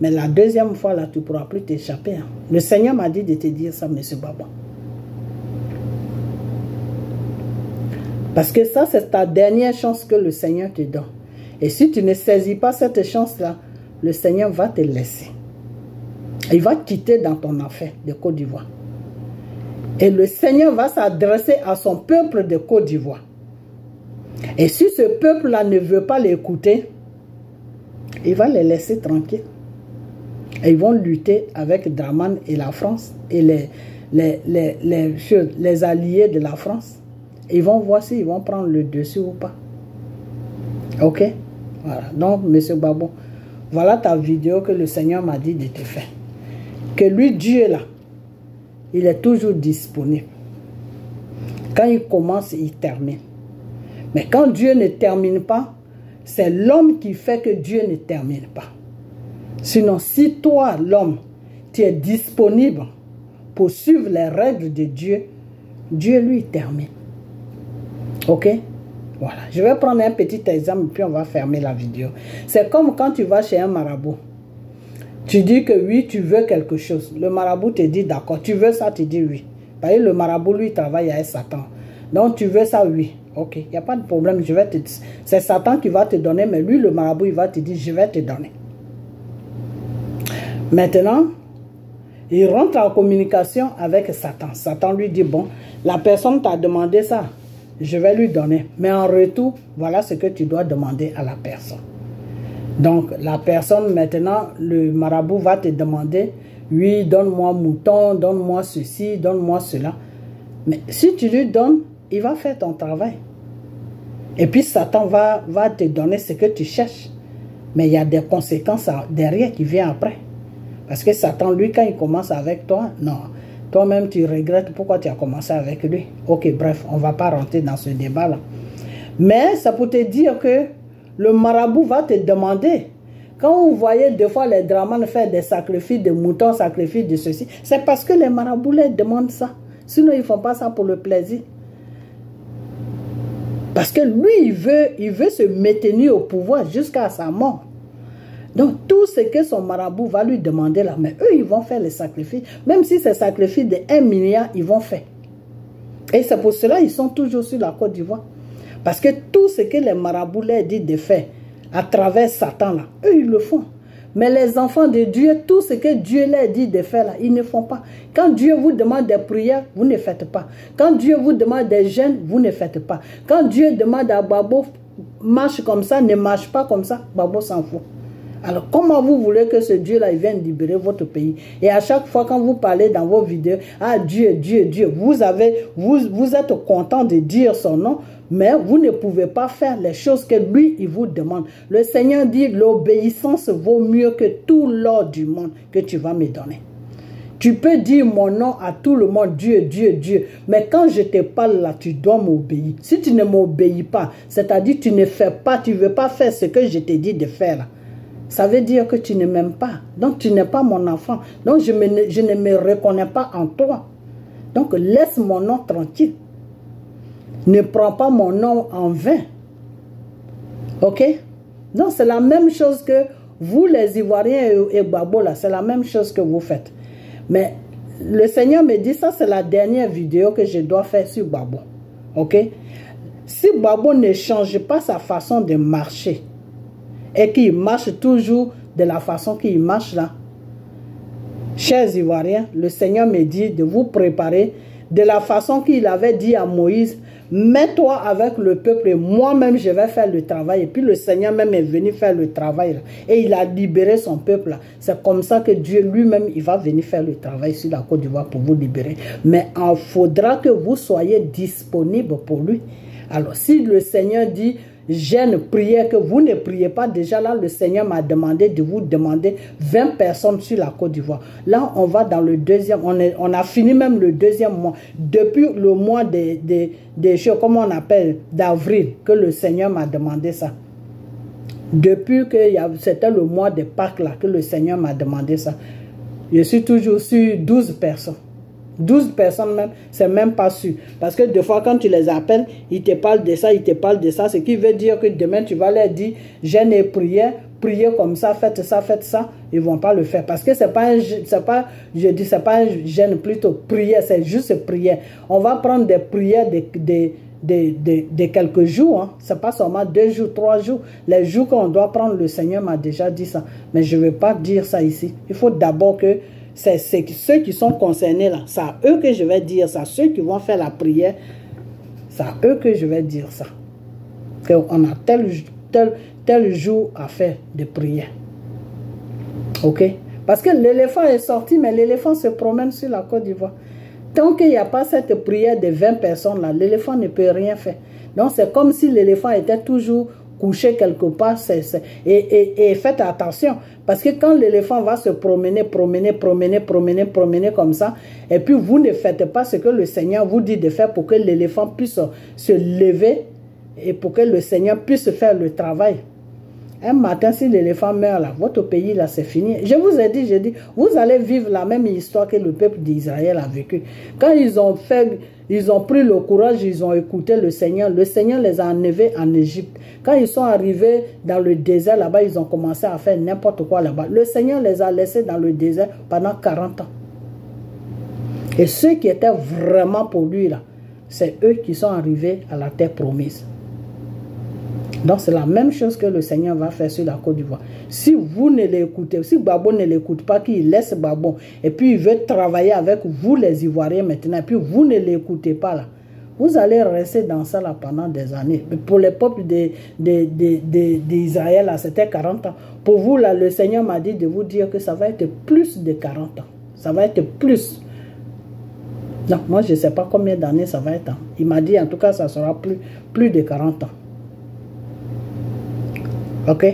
A: Mais la deuxième fois, là, tu ne pourras plus t'échapper. Hein. Le Seigneur m'a dit de te dire ça, monsieur Baba. Parce que ça, c'est ta dernière chance que le Seigneur te donne. Et si tu ne saisis pas cette chance-là, le Seigneur va te laisser. Il va te quitter dans ton affaire de Côte d'Ivoire. Et le Seigneur va s'adresser à son peuple de Côte d'Ivoire. Et si ce peuple-là ne veut pas l'écouter, il va les laisser tranquilles. Et ils vont lutter avec Dramane et la France et les alliés de la France. Ils vont voir s'ils vont prendre le dessus ou pas. Ok? Voilà. Donc, monsieur Babo, voilà ta vidéo que le Seigneur m'a dit de te faire. Que lui, Dieu là, il est toujours disponible. Quand il commence, il termine. Mais quand Dieu ne termine pas, c'est l'homme qui fait que Dieu ne termine pas. Sinon, si toi, l'homme, tu es disponible pour suivre les règles de Dieu, Dieu, lui, termine. Ok? Voilà. Je vais prendre un petit exemple puis on va fermer la vidéo. C'est comme quand tu vas chez un marabout. Tu dis que oui, tu veux quelque chose. Le marabout te dit d'accord. Tu veux ça, tu dis oui. Parce que le marabout, lui, travaille avec Satan. Donc, tu veux ça, oui. Ok, il n'y a pas de problème. C'est Satan qui va te donner, mais lui, le marabout, il va te dire, je vais te donner. Maintenant, il rentre en communication avec Satan. Satan lui dit, bon, la personne t'a demandé ça. Je vais lui donner. Mais en retour, voilà ce que tu dois demander à la personne. Donc, la personne, maintenant, le marabout va te demander, oui, donne-moi mouton, donne-moi ceci, donne-moi cela. Mais si tu lui donnes, il va faire ton travail. Et puis Satan va te donner ce que tu cherches. Mais il y a des conséquences derrière qui viennent après. Parce que Satan, lui, quand il commence avec toi, non. Toi-même, tu regrettes pourquoi tu as commencé avec lui. Ok, bref, on ne va pas rentrer dans ce débat-là. Mais ça peut te dire que le marabout va te demander. Quand vous voyez des fois les dramanes faire des sacrifices de moutons, sacrifices de ceci, c'est parce que les marabouts leur demandent ça. Sinon, ils ne font pas ça pour le plaisir. Parce que lui, il veut se maintenir au pouvoir jusqu'à sa mort. Donc, tout ce que son marabout va lui demander là, mais eux, ils vont faire les sacrifices. Même si c'est sacrifice de 1 milliard, ils vont faire. Et c'est pour cela qu'ils sont toujours sur la Côte d'Ivoire. Parce que tout ce que les marabouts leur disent de faire, à travers Satan là, eux, ils le font. Mais les enfants de Dieu, tout ce que Dieu leur dit de faire là, ils ne font pas. Quand Dieu vous demande des prières, vous ne faites pas. Quand Dieu vous demande des jeûnes, vous ne faites pas. Quand Dieu demande à Babo, marche comme ça, ne marche pas comme ça, Babo s'en fout. Alors, comment vous voulez que ce Dieu-là, il vienne libérer votre pays? Et à chaque fois, quand vous parlez dans vos vidéos, ah Dieu, Dieu, Dieu, vous êtes content de dire son nom, mais vous ne pouvez pas faire les choses que lui, il vous demande. Le Seigneur dit, l'obéissance vaut mieux que tout l'or du monde que tu vas me donner. Tu peux dire mon nom à tout le monde, Dieu, Dieu, Dieu. Mais quand je te parle là, tu dois m'obéir. Si tu ne m'obéis pas, c'est-à-dire tu ne fais pas, tu ne veux pas faire ce que je t'ai dit de faire là. Ça veut dire que tu ne m'aimes pas. Donc, tu n'es pas mon enfant. Donc, je ne me reconnais pas en toi. Donc, laisse mon nom tranquille. Ne prends pas mon nom en vain. Ok? Donc, c'est la même chose que vous, les Ivoiriens et Babo, là, c'est la même chose que vous faites. Mais le Seigneur me dit, ça, c'est la dernière vidéo que je dois faire sur Babo. Ok? Si Babo ne change pas sa façon de marcher, et qu'il marche toujours de la façon qu'il marche là. Chers Ivoiriens, le Seigneur me dit de vous préparer de la façon qu'il avait dit à Moïse, mets-toi avec le peuple et moi-même je vais faire le travail. Et puis le Seigneur même est venu faire le travail là. Et il a libéré son peuple là. C'est comme ça que Dieu lui-même, il va venir faire le travail sur la Côte d'Ivoire pour vous libérer. Mais il faudra que vous soyez disponible pour lui. Alors si le Seigneur dit, jeûne, prière, que vous ne priez pas, déjà là, le Seigneur m'a demandé de vous demander 20 personnes sur la Côte d'Ivoire. Là, on va dans le deuxième, on a fini même le deuxième mois. Depuis le mois des comment on appelle, d'avril, que le Seigneur m'a demandé ça. Depuis que c'était le mois de Pâques là, que le Seigneur m'a demandé ça. Je suis toujours sur 12 personnes. 12 personnes même, c'est même pas sûr. Parce que des fois, quand tu les appelles, ils te parlent de ça, ils te parlent de ça. Ce qui veut dire que demain, tu vas leur dire, jeûne et prière, priez comme ça, faites ça, faites ça. Ils vont pas le faire. Parce que c'est pas un jeûne, plutôt prière, c'est juste prière. On va prendre des prières de quelques jours. Hein. Ce n'est pas seulement 2 jours, 3 jours. Les jours qu'on doit prendre, le Seigneur m'a déjà dit ça. Mais je ne vais pas dire ça ici. Il faut d'abord que c'est ceux qui sont concernés là, c'est à eux que je vais dire ça. Ceux qui vont faire la prière, c'est à eux que je vais dire ça. Qu'on a tel jour à faire de prière. Ok? Parce que l'éléphant est sorti, mais l'éléphant se promène sur la Côte d'Ivoire. Tant qu'il n'y a pas cette prière de 20 personnes là, l'éléphant ne peut rien faire. Donc c'est comme si l'éléphant était toujours couché quelque part. Et faites attention. Parce que quand l'éléphant va se promener comme ça, et puis vous ne faites pas ce que le Seigneur vous dit de faire pour que l'éléphant puisse se lever et pour que le Seigneur puisse faire le travail. Un matin, si l'éléphant meurt là, votre pays là, c'est fini. Je vous ai dit, vous allez vivre la même histoire que le peuple d'Israël a vécu. Quand ils ont pris le courage, ils ont écouté le Seigneur les a enlevés en Égypte. Quand ils sont arrivés dans le désert là-bas, ils ont commencé à faire n'importe quoi là-bas. Le Seigneur les a laissés dans le désert pendant 40 ans. Et ceux qui étaient vraiment pour lui là, c'est eux qui sont arrivés à la terre promise. Donc c'est la même chose que le Seigneur va faire sur la Côte d'Ivoire. Si vous ne l'écoutez, si Babo ne l'écoute pas, qu'il laisse Babo, et puis il veut travailler avec vous les Ivoiriens maintenant, et puis vous ne l'écoutez pas là, vous allez rester dans ça là pendant des années. Pour les peuples d'Israël là, c'était 40 ans. Pour vous là, le Seigneur m'a dit de vous dire que ça va être plus de 40 ans. Ça va être plus. Non, moi je ne sais pas combien d'années ça va être. Hein. Il m'a dit en tout cas ça sera plus de 40 ans. Ok?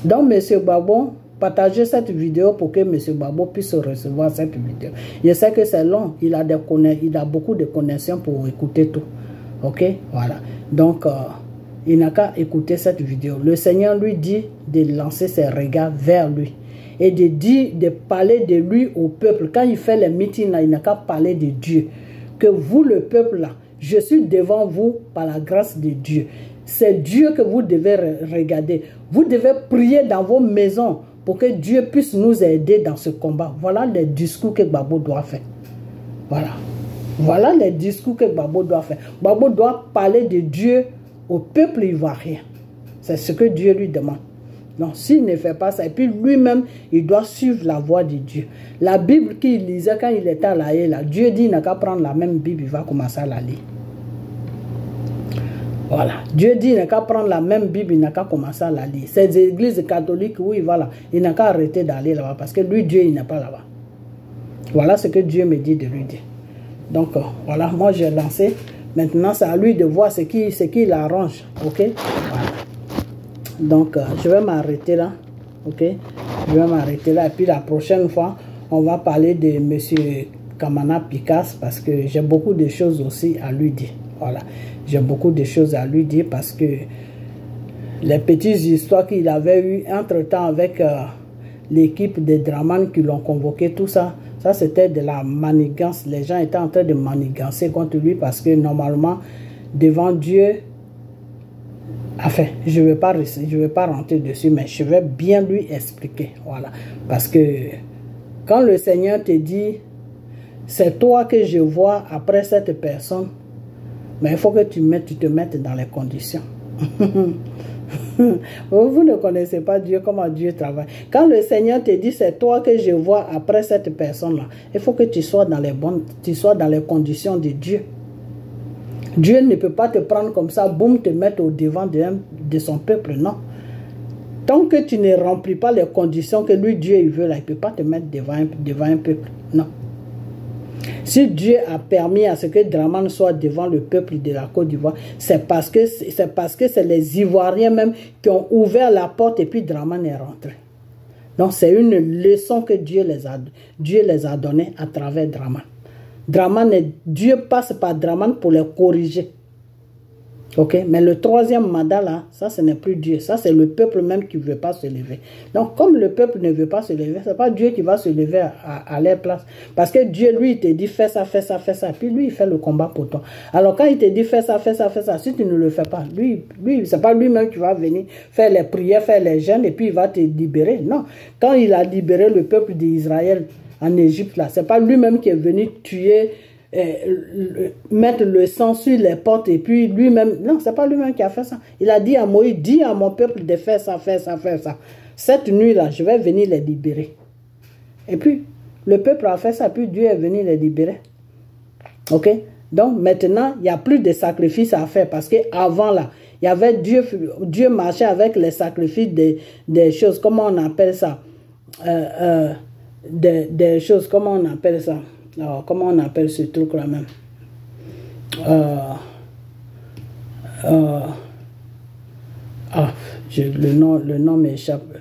A: Donc M. Gbagbo, partagez cette vidéo pour que M. Gbagbo puisse recevoir cette vidéo. Je sais que c'est long, il a beaucoup de connaissances pour écouter tout. Ok? Voilà. Donc, il n'a qu'à écouter cette vidéo. Le Seigneur lui dit de lancer ses regards vers lui. Et de parler de lui au peuple. Quand il fait les meetings, là, il n'a qu'à parler de Dieu. Que vous, le peuple, là, je suis devant vous par la grâce de Dieu. C'est Dieu que vous devez regarder. Vous devez prier dans vos maisons pour que Dieu puisse nous aider dans ce combat. Voilà les discours que Gbagbo doit faire. Voilà. Voilà les discours que Gbagbo doit faire. Gbagbo doit parler de Dieu au peuple ivoirien. C'est ce que Dieu lui demande. Non, s'il ne fait pas ça, et puis lui-même, il doit suivre la voie de Dieu. La Bible qu'il lisait quand il était à La Haye, là, Dieu dit qu'il n'a qu'à prendre la même Bible, il va commencer à la lire. Voilà. Dieu dit qu'il n'a qu'à prendre la même Bible, il n'a qu'à commencer à la lire. Ces églises catholiques où il va là, il n'a qu'à arrêter d'aller là-bas, parce que lui, Dieu, il n'est pas là-bas. Voilà ce que Dieu me dit de lui dire. Donc, voilà, moi j'ai lancé. Maintenant, c'est à lui de voir ce qui l'arrange. Ok? Voilà. Donc, je vais m'arrêter là. Ok? Je vais m'arrêter là. Et puis, la prochaine fois, on va parler de M. Kamana Picasse parce que j'ai beaucoup de choses aussi à lui dire. Voilà. J'ai beaucoup de choses à lui dire parce que les petites histoires qu'il avait eues entre-temps avec l'équipe des Draman qui l'ont convoqué, tout ça, ça c'était de la manigance. Les gens étaient en train de manigancer contre lui parce que normalement, devant Dieu, enfin, je ne vais pas rentrer dessus, mais je vais bien lui expliquer. Voilà. Parce que quand le Seigneur te dit, c'est toi que je vois après cette personne, mais il faut que tu te mettes dans les conditions. Vous ne connaissez pas Dieu, comment Dieu travaille. Quand le Seigneur te dit, c'est toi que je vois après cette personne-là, il faut que tu sois dans les conditions de Dieu. Dieu ne peut pas te prendre comme ça, boum, te mettre au devant de son peuple, non. Tant que tu ne remplis pas les conditions que lui, Dieu, il veut, là, il ne peut pas te mettre devant un peuple, non. Si Dieu a permis à ce que Draman soit devant le peuple de la Côte d'Ivoire, c'est parce que c'est les Ivoiriens même qui ont ouvert la porte et puis Draman est rentré. Donc c'est une leçon que Dieu les a donnée à travers Draman. Dieu passe par Draman pour les corriger. Ok, mais le troisième mandat là, ça ce n'est plus Dieu, ça c'est le peuple même qui ne veut pas se lever. Donc comme le peuple ne veut pas se lever, ce n'est pas Dieu qui va se lever à leur place. Parce que Dieu lui il te dit fais ça, fais ça, fais ça, puis lui il fait le combat pour toi. Alors quand il te dit fais ça, fais ça, fais ça, si tu ne le fais pas, lui c'est pas lui-même qui va venir faire les prières, faire les jeûnes et puis il va te libérer. Non, quand il a libéré le peuple d'Israël en Égypte là, c'est pas lui-même qui est venu tuer, mettre le sang sur les portes et puis lui-même, non, c'est pas lui-même qui a fait ça. Il a dit à Moïse, dis à mon peuple de faire ça, faire ça, faire ça. Cette nuit-là, je vais venir les libérer. Et puis, le peuple a fait ça, puis Dieu est venu les libérer. Ok? Donc, maintenant, il n'y a plus de sacrifices à faire parce qu'avant là, il y avait Dieu marchait avec les sacrifices des choses, comment on appelle ça? Des choses, comment on appelle ça? Alors, comment on appelle ce truc-là même? Le nom m'échappe.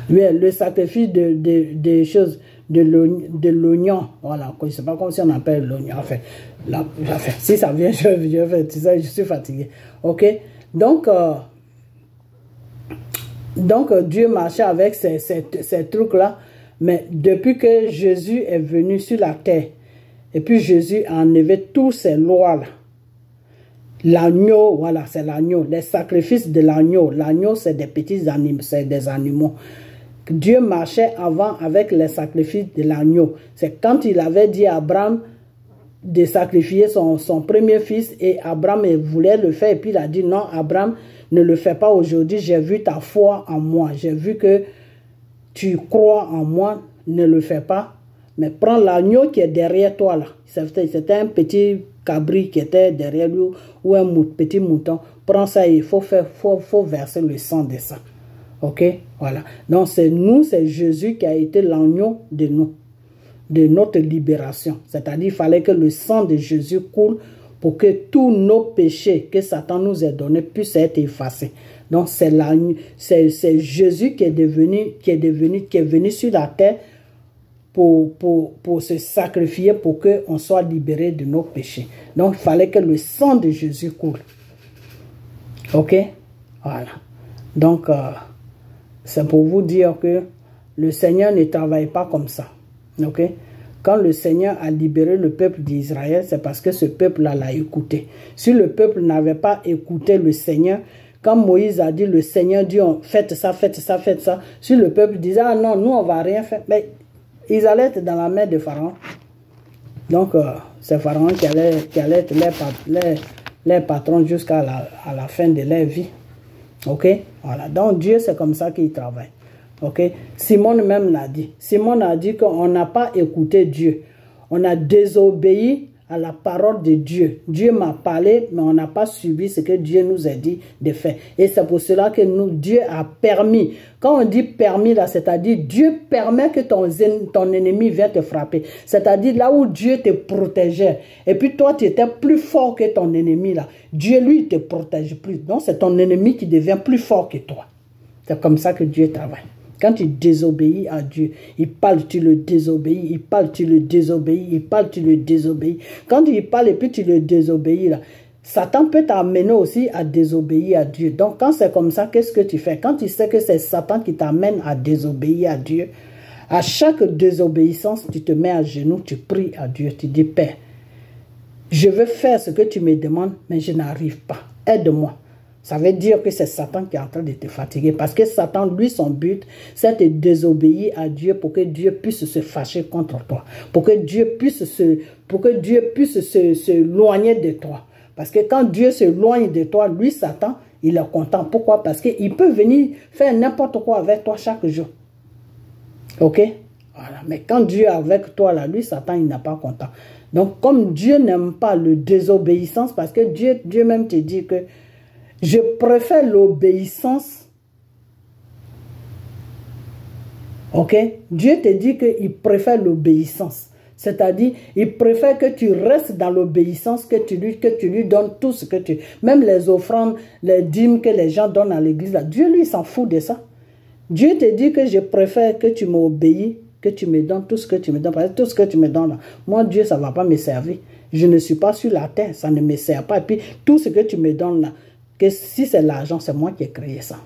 A: Le sacrifice des choses, de l'oignon. Voilà, je ne sais pas comment on appelle l'oignon. Enfin, si ça vient, je suis fatigué. Ok? Donc, Dieu marchait avec ces trucs-là, mais depuis que Jésus est venu sur la terre, et puis Jésus a enlevé toutes ces lois-là, l'agneau, voilà, c'est l'agneau, les sacrifices de l'agneau, l'agneau c'est des petits animaux, c'est des animaux. Dieu marchait avant avec les sacrifices de l'agneau. C'est quand il avait dit à Abraham de sacrifier son premier fils, et Abraham voulait le faire, et puis il a dit non, Abraham, ne le fais pas aujourd'hui, j'ai vu ta foi en moi, j'ai vu que tu crois en moi, ne le fais pas, mais prends l'agneau qui est derrière toi là, c'était un petit cabri qui était derrière lui, ou un petit mouton, prends ça et il faut verser le sang de ça. Ok, voilà. Donc c'est nous, c'est Jésus qui a été l'agneau de nous, de notre libération. C'est-à-dire il fallait que le sang de Jésus coule pour que tous nos péchés que Satan nous a donnés puissent être effacés. Donc c'est Jésus qui est venu sur la terre pour se sacrifier pour qu'on soit libéré de nos péchés. Donc il fallait que le sang de Jésus coule. Ok, voilà. Donc c'est pour vous dire que le Seigneur ne travaille pas comme ça. Ok? Quand le Seigneur a libéré le peuple d'Israël, c'est parce que ce peuple-là l'a écouté. Si le peuple n'avait pas écouté le Seigneur, quand Moïse a dit, le Seigneur dit, faites ça, faites ça, faites ça. Si le peuple disait, ah non, nous on va rien faire, mais ils allaient être dans la main de Pharaon. Donc c'est Pharaon qui allait être les patrons jusqu'à la fin de leur vie. Ok? Voilà. Donc Dieu, c'est comme ça qu'il travaille. Ok? Simon même l'a dit. Simon a dit qu'on n'a pas écouté Dieu. On a désobéi à la parole de Dieu. Dieu m'a parlé, mais on n'a pas suivi ce que Dieu nous a dit de faire. Et c'est pour cela que Dieu a permis. Quand on dit permis là, c'est-à-dire Dieu permet que ton ennemi vienne te frapper. C'est-à-dire là où Dieu te protégeait. Et puis toi, tu étais plus fort que ton ennemi là. Dieu, lui, te protège plus. Donc c'est ton ennemi qui devient plus fort que toi. C'est comme ça que Dieu travaille. Quand tu désobéis à Dieu, il parle, tu le désobéis, il parle, tu le désobéis, il parle, tu le désobéis. Quand il parle et puis tu le désobéis, là, Satan peut t'amener aussi à désobéir à Dieu. Donc quand c'est comme ça, qu'est-ce que tu fais? Quand tu sais que c'est Satan qui t'amène à désobéir à Dieu, à chaque désobéissance, tu te mets à genoux, tu pries à Dieu, tu dis, Père, je veux faire ce que tu me demandes, mais je n'arrive pas. Aide-moi. Ça veut dire que c'est Satan qui est en train de te fatiguer. Parce que Satan, lui, son but, c'est de désobéir à Dieu pour que Dieu puisse se fâcher contre toi. Pour que Dieu puisse s'éloigner de toi. Parce que quand Dieu s'éloigne de toi, lui, Satan, il est content. Pourquoi? Parce qu'il peut venir faire n'importe quoi avec toi chaque jour. Ok? Voilà. Mais quand Dieu est avec toi, là, lui, Satan, il n'est pas content. Donc, comme Dieu n'aime pas le désobéissance, parce que Dieu même te dit que je préfère l'obéissance. Ok? Dieu te dit qu'il préfère l'obéissance. C'est-à-dire, il préfère que tu restes dans l'obéissance, que tu lui donnes tout ce que tu... Même les offrandes, les dîmes que les gens donnent à l'église, Dieu, lui, s'en fout de ça. Dieu te dit que je préfère que tu m'obéis, que tu me donnes tout ce que tu me donnes. Parce que tout ce que tu me donnes, là, moi, Dieu, ça ne va pas me servir. Je ne suis pas sur la terre, ça ne me sert pas. Et puis, tout ce que tu me donnes, là, que si c'est l'argent, c'est moi qui ai créé ça.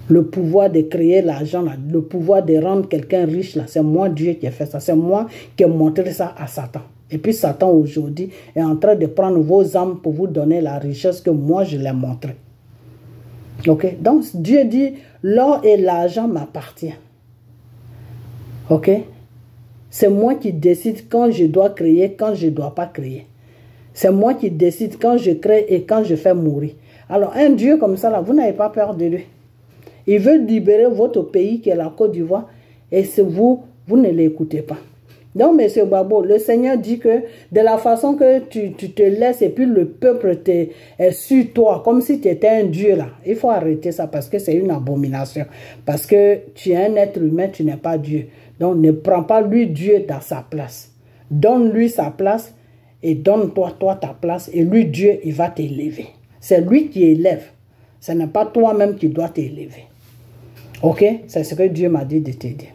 A: Le pouvoir de créer l'argent, le pouvoir de rendre quelqu'un riche, c'est moi, Dieu, qui ai fait ça. C'est moi qui ai montré ça à Satan. Et puis Satan, aujourd'hui, est en train de prendre vos âmes pour vous donner la richesse que moi, je l'ai montré. Ok? Donc, Dieu dit, l'or et l'argent m'appartiennent. Ok? C'est moi qui décide quand je dois créer, quand je ne dois pas créer. C'est moi qui décide quand je crée et quand je fais mourir. Alors, un Dieu comme ça, là, vous n'avez pas peur de lui. Il veut libérer votre pays qui est la Côte d'Ivoire et vous ne l'écoutez pas. Donc, M. Babo, le Seigneur dit que de la façon que tu te laisses et puis le peuple est sur toi, comme si tu étais un Dieu là. Il faut arrêter ça parce que c'est une abomination. Parce que tu es un être humain, tu n'es pas Dieu. Donc, ne prends pas lui Dieu dans sa place. Donne-lui sa place. Et donne-toi ta place et lui, Dieu, il va t'élever. C'est lui qui élève. Ce n'est pas toi-même qui dois t'élever. Ok? C'est ce que Dieu m'a dit de t'aider.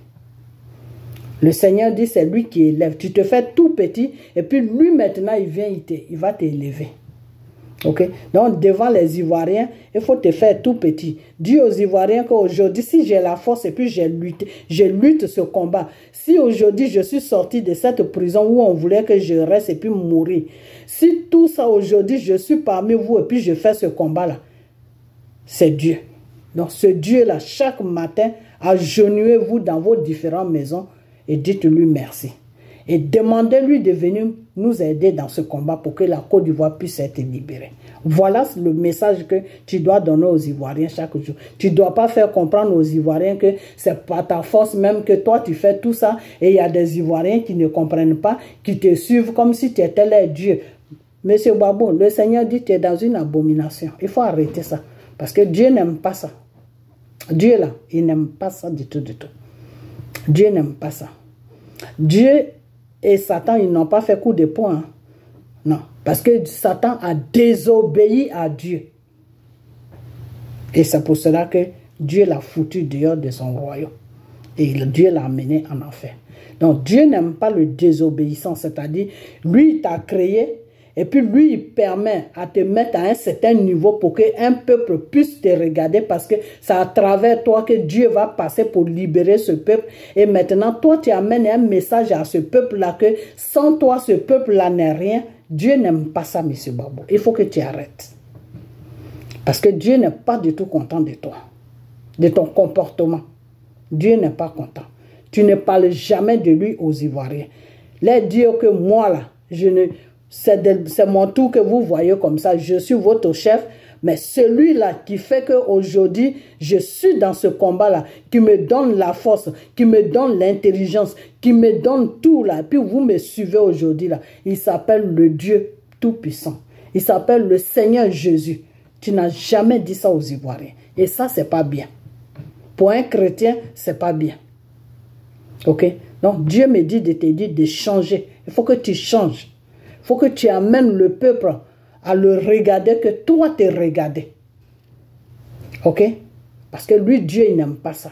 A: Le Seigneur dit, c'est lui qui élève. Tu te fais tout petit et puis lui maintenant, il vient, il va t'élever. Ok? Donc, devant les Ivoiriens, il faut te faire tout petit. Dis aux Ivoiriens qu'aujourd'hui, si j'ai la force et puis je lutte ce combat. Si aujourd'hui, je suis sorti de cette prison où on voulait que je reste et puis mourir. Si tout ça aujourd'hui, je suis parmi vous et puis je fais ce combat-là, c'est Dieu. Donc, ce Dieu-là, chaque matin, agenouillez-vous dans vos différentes maisons et dites-lui merci. Et demandez-lui de venir nous aider dans ce combat pour que la Côte d'Ivoire puisse être libérée. Voilà le message que tu dois donner aux Ivoiriens chaque jour. Tu ne dois pas faire comprendre aux Ivoiriens que c'est pas ta force même que toi tu fais tout ça et il y a des Ivoiriens qui ne comprennent pas, qui te suivent comme si tu étais leur Dieu. Monsieur Babo, le Seigneur dit que tu es dans une abomination. Il faut arrêter ça parce que Dieu n'aime pas ça. Dieu là, il n'aime pas ça du tout, du tout. Dieu n'aime pas ça. Dieu et Satan, ils n'ont pas fait coup de poing. Hein. Non, parce que Satan a désobéi à Dieu. Et c'est pour cela que Dieu l'a foutu dehors de son royaume. Et Dieu l'a amené en enfer. Donc Dieu n'aime pas le désobéissant, c'est-à-dire, lui, il t'a créé, et puis lui, il permet à te mettre à un certain niveau pour qu'un peuple puisse te regarder, parce que c'est à travers toi que Dieu va passer pour libérer ce peuple. Et maintenant, toi, tu amènes un message à ce peuple-là que sans toi, ce peuple-là n'est rien. Dieu n'aime pas ça, M. Babo. Il faut que tu arrêtes. Parce que Dieu n'est pas du tout content de toi, de ton comportement. Dieu n'est pas content. Tu ne parles jamais de lui aux Ivoiriens. Les dire que moi, là, c'est mon tour que vous voyez comme ça. Je suis votre chef. Mais celui-là qui fait qu'aujourd'hui, je suis dans ce combat-là, qui me donne la force, qui me donne l'intelligence, qui me donne tout là. Puis vous me suivez aujourd'hui là. Il s'appelle le Dieu Tout-Puissant. Il s'appelle le Seigneur Jésus. Tu n'as jamais dit ça aux Ivoiriens. Et ça, c'est pas bien. Pour un chrétien, c'est pas bien. Ok? Donc, Dieu me dit de te dire de changer. Il faut que tu changes. Il faut que tu amènes le peuple à le regarder, que toi, tu regardé. Ok? Parce que lui, Dieu, il n'aime pas ça.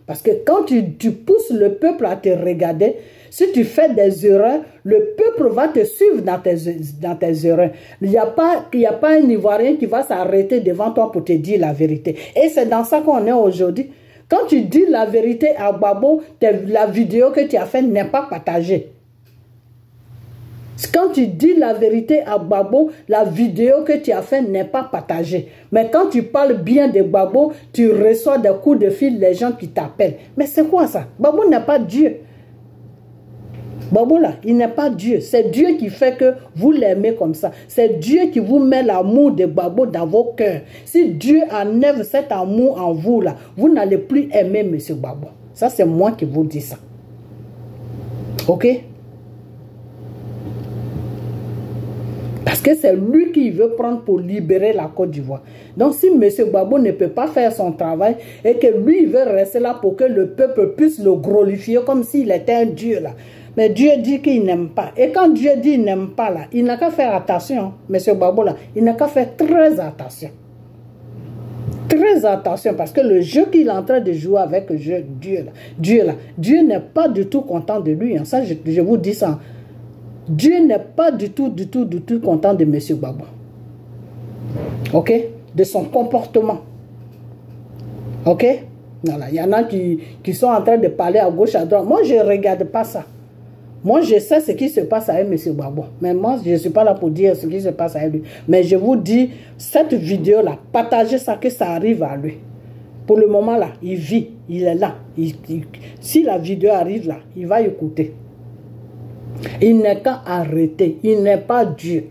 A: Parce que quand tu pousses le peuple à te regarder, si tu fais des erreurs, le peuple va te suivre dans tes erreurs. Il n'y a pas un Ivoirien qui va s'arrêter devant toi pour te dire la vérité. Et c'est dans ça qu'on est aujourd'hui. Quand tu dis la vérité à Babo, la vidéo que tu as faite n'est pas partagée. Quand tu dis la vérité à Babo, la vidéo que tu as faite n'est pas partagée. Mais quand tu parles bien de Babo, tu reçois des coups de fil, les gens qui t'appellent. Mais c'est quoi ça? Babo n'est pas Dieu. Babo là, il n'est pas Dieu. C'est Dieu qui fait que vous l'aimez comme ça. C'est Dieu qui vous met l'amour de Babo dans vos cœurs. Si Dieu enlève cet amour en vous là, vous n'allez plus aimer M. Babo. Ça, c'est moi qui vous dis ça. Ok? Parce que c'est lui qui veut prendre pour libérer la Côte d'Ivoire. Donc si M. Babo ne peut pas faire son travail et que lui il veut rester là pour que le peuple puisse le glorifier comme s'il était un Dieu là. Mais Dieu dit qu'il n'aime pas. Et quand Dieu dit qu'il n'aime pas là, il n'a qu'à faire attention. M. Babo là, il n'a qu'à faire très attention. Très attention parce que le jeu qu'il est en train de jouer avec Dieu n'est pas du tout content de lui. Hein. Ça, je vous dis ça. Dieu n'est pas du tout content de M. Babo. Ok? De son comportement. Ok? Voilà. Il y en a qui sont en train de parler à gauche, à droite. Moi, je ne regarde pas ça. Moi, je sais ce qui se passe avec M. Babo. Mais moi, je ne suis pas là pour dire ce qui se passe avec lui. Mais je vous dis, cette vidéo-là, partagez ça, que ça arrive à lui. Pour le moment, là, il vit, il est là. Si la vidéo arrive là, il va écouter. Il n'est qu'à arrêter. Il n'est pas Dieu.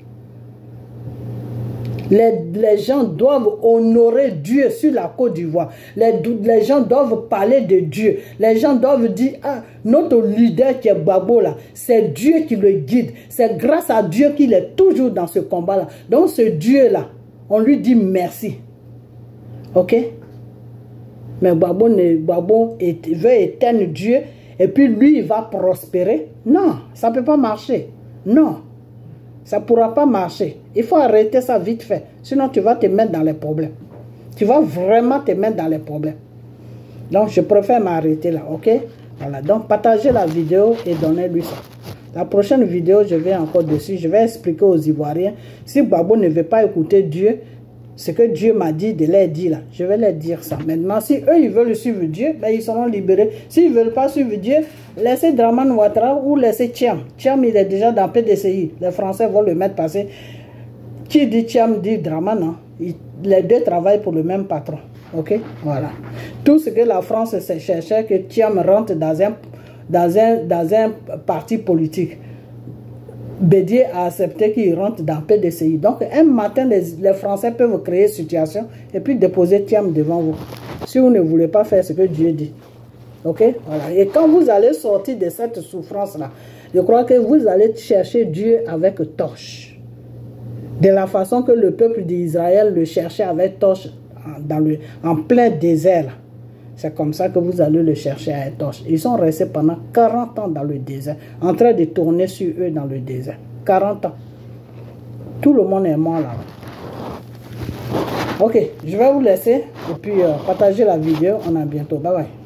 A: Les gens doivent honorer Dieu sur la Côte d'Ivoire. Les gens doivent parler de Dieu. Les gens doivent dire, ah, notre leader qui est Babo là, c'est Dieu qui le guide. C'est grâce à Dieu qu'il est toujours dans ce combat-là. Donc ce Dieu-là, on lui dit merci. Ok? Mais Babo veut éteindre Dieu et puis lui, il va prospérer. Non, ça ne peut pas marcher. Non. Ça ne pourra pas marcher. Il faut arrêter ça vite fait. Sinon, tu vas te mettre dans les problèmes. Tu vas vraiment te mettre dans les problèmes. Donc, je préfère m'arrêter là, ok? Voilà. Donc, partagez la vidéo et donnez-lui ça. La prochaine vidéo, je vais encore dessus. Je vais expliquer aux Ivoiriens. Si Babo ne veut pas écouter Dieu, ce que Dieu m'a dit de leur dire là, je vais leur dire ça. Maintenant, si eux, ils veulent suivre Dieu, ben, ils seront libérés. S'ils ne veulent pas suivre Dieu, laissez Dramane Ouattara ou laissez Thiam. Thiam, il est déjà dans PDCI. Les Français vont le mettre passer. Qui dit Thiam dit Dramane. Hein? Les deux travaillent pour le même patron. Ok? Voilà. Tout ce que la France cherchait, que Thiam rentre dans un parti politique. Bédier a accepté qu'il rentre dans PDCI. Donc, un matin, les Français peuvent créer une situation et puis déposer Thiam devant vous. Si vous ne voulez pas faire ce que Dieu dit. Ok? Voilà. Et quand vous allez sortir de cette souffrance-là, je crois que vous allez chercher Dieu avec torche. De la façon que le peuple d'Israël le cherchait avec torche en plein désert. Là. C'est comme ça que vous allez le chercher à Etoshe. Ils sont restés pendant 40 ans dans le désert, en train de tourner sur eux dans le désert. 40 ans. Tout le monde est mort là. Ok, je vais vous laisser et puis partager la vidéo. On a bientôt. Bye bye.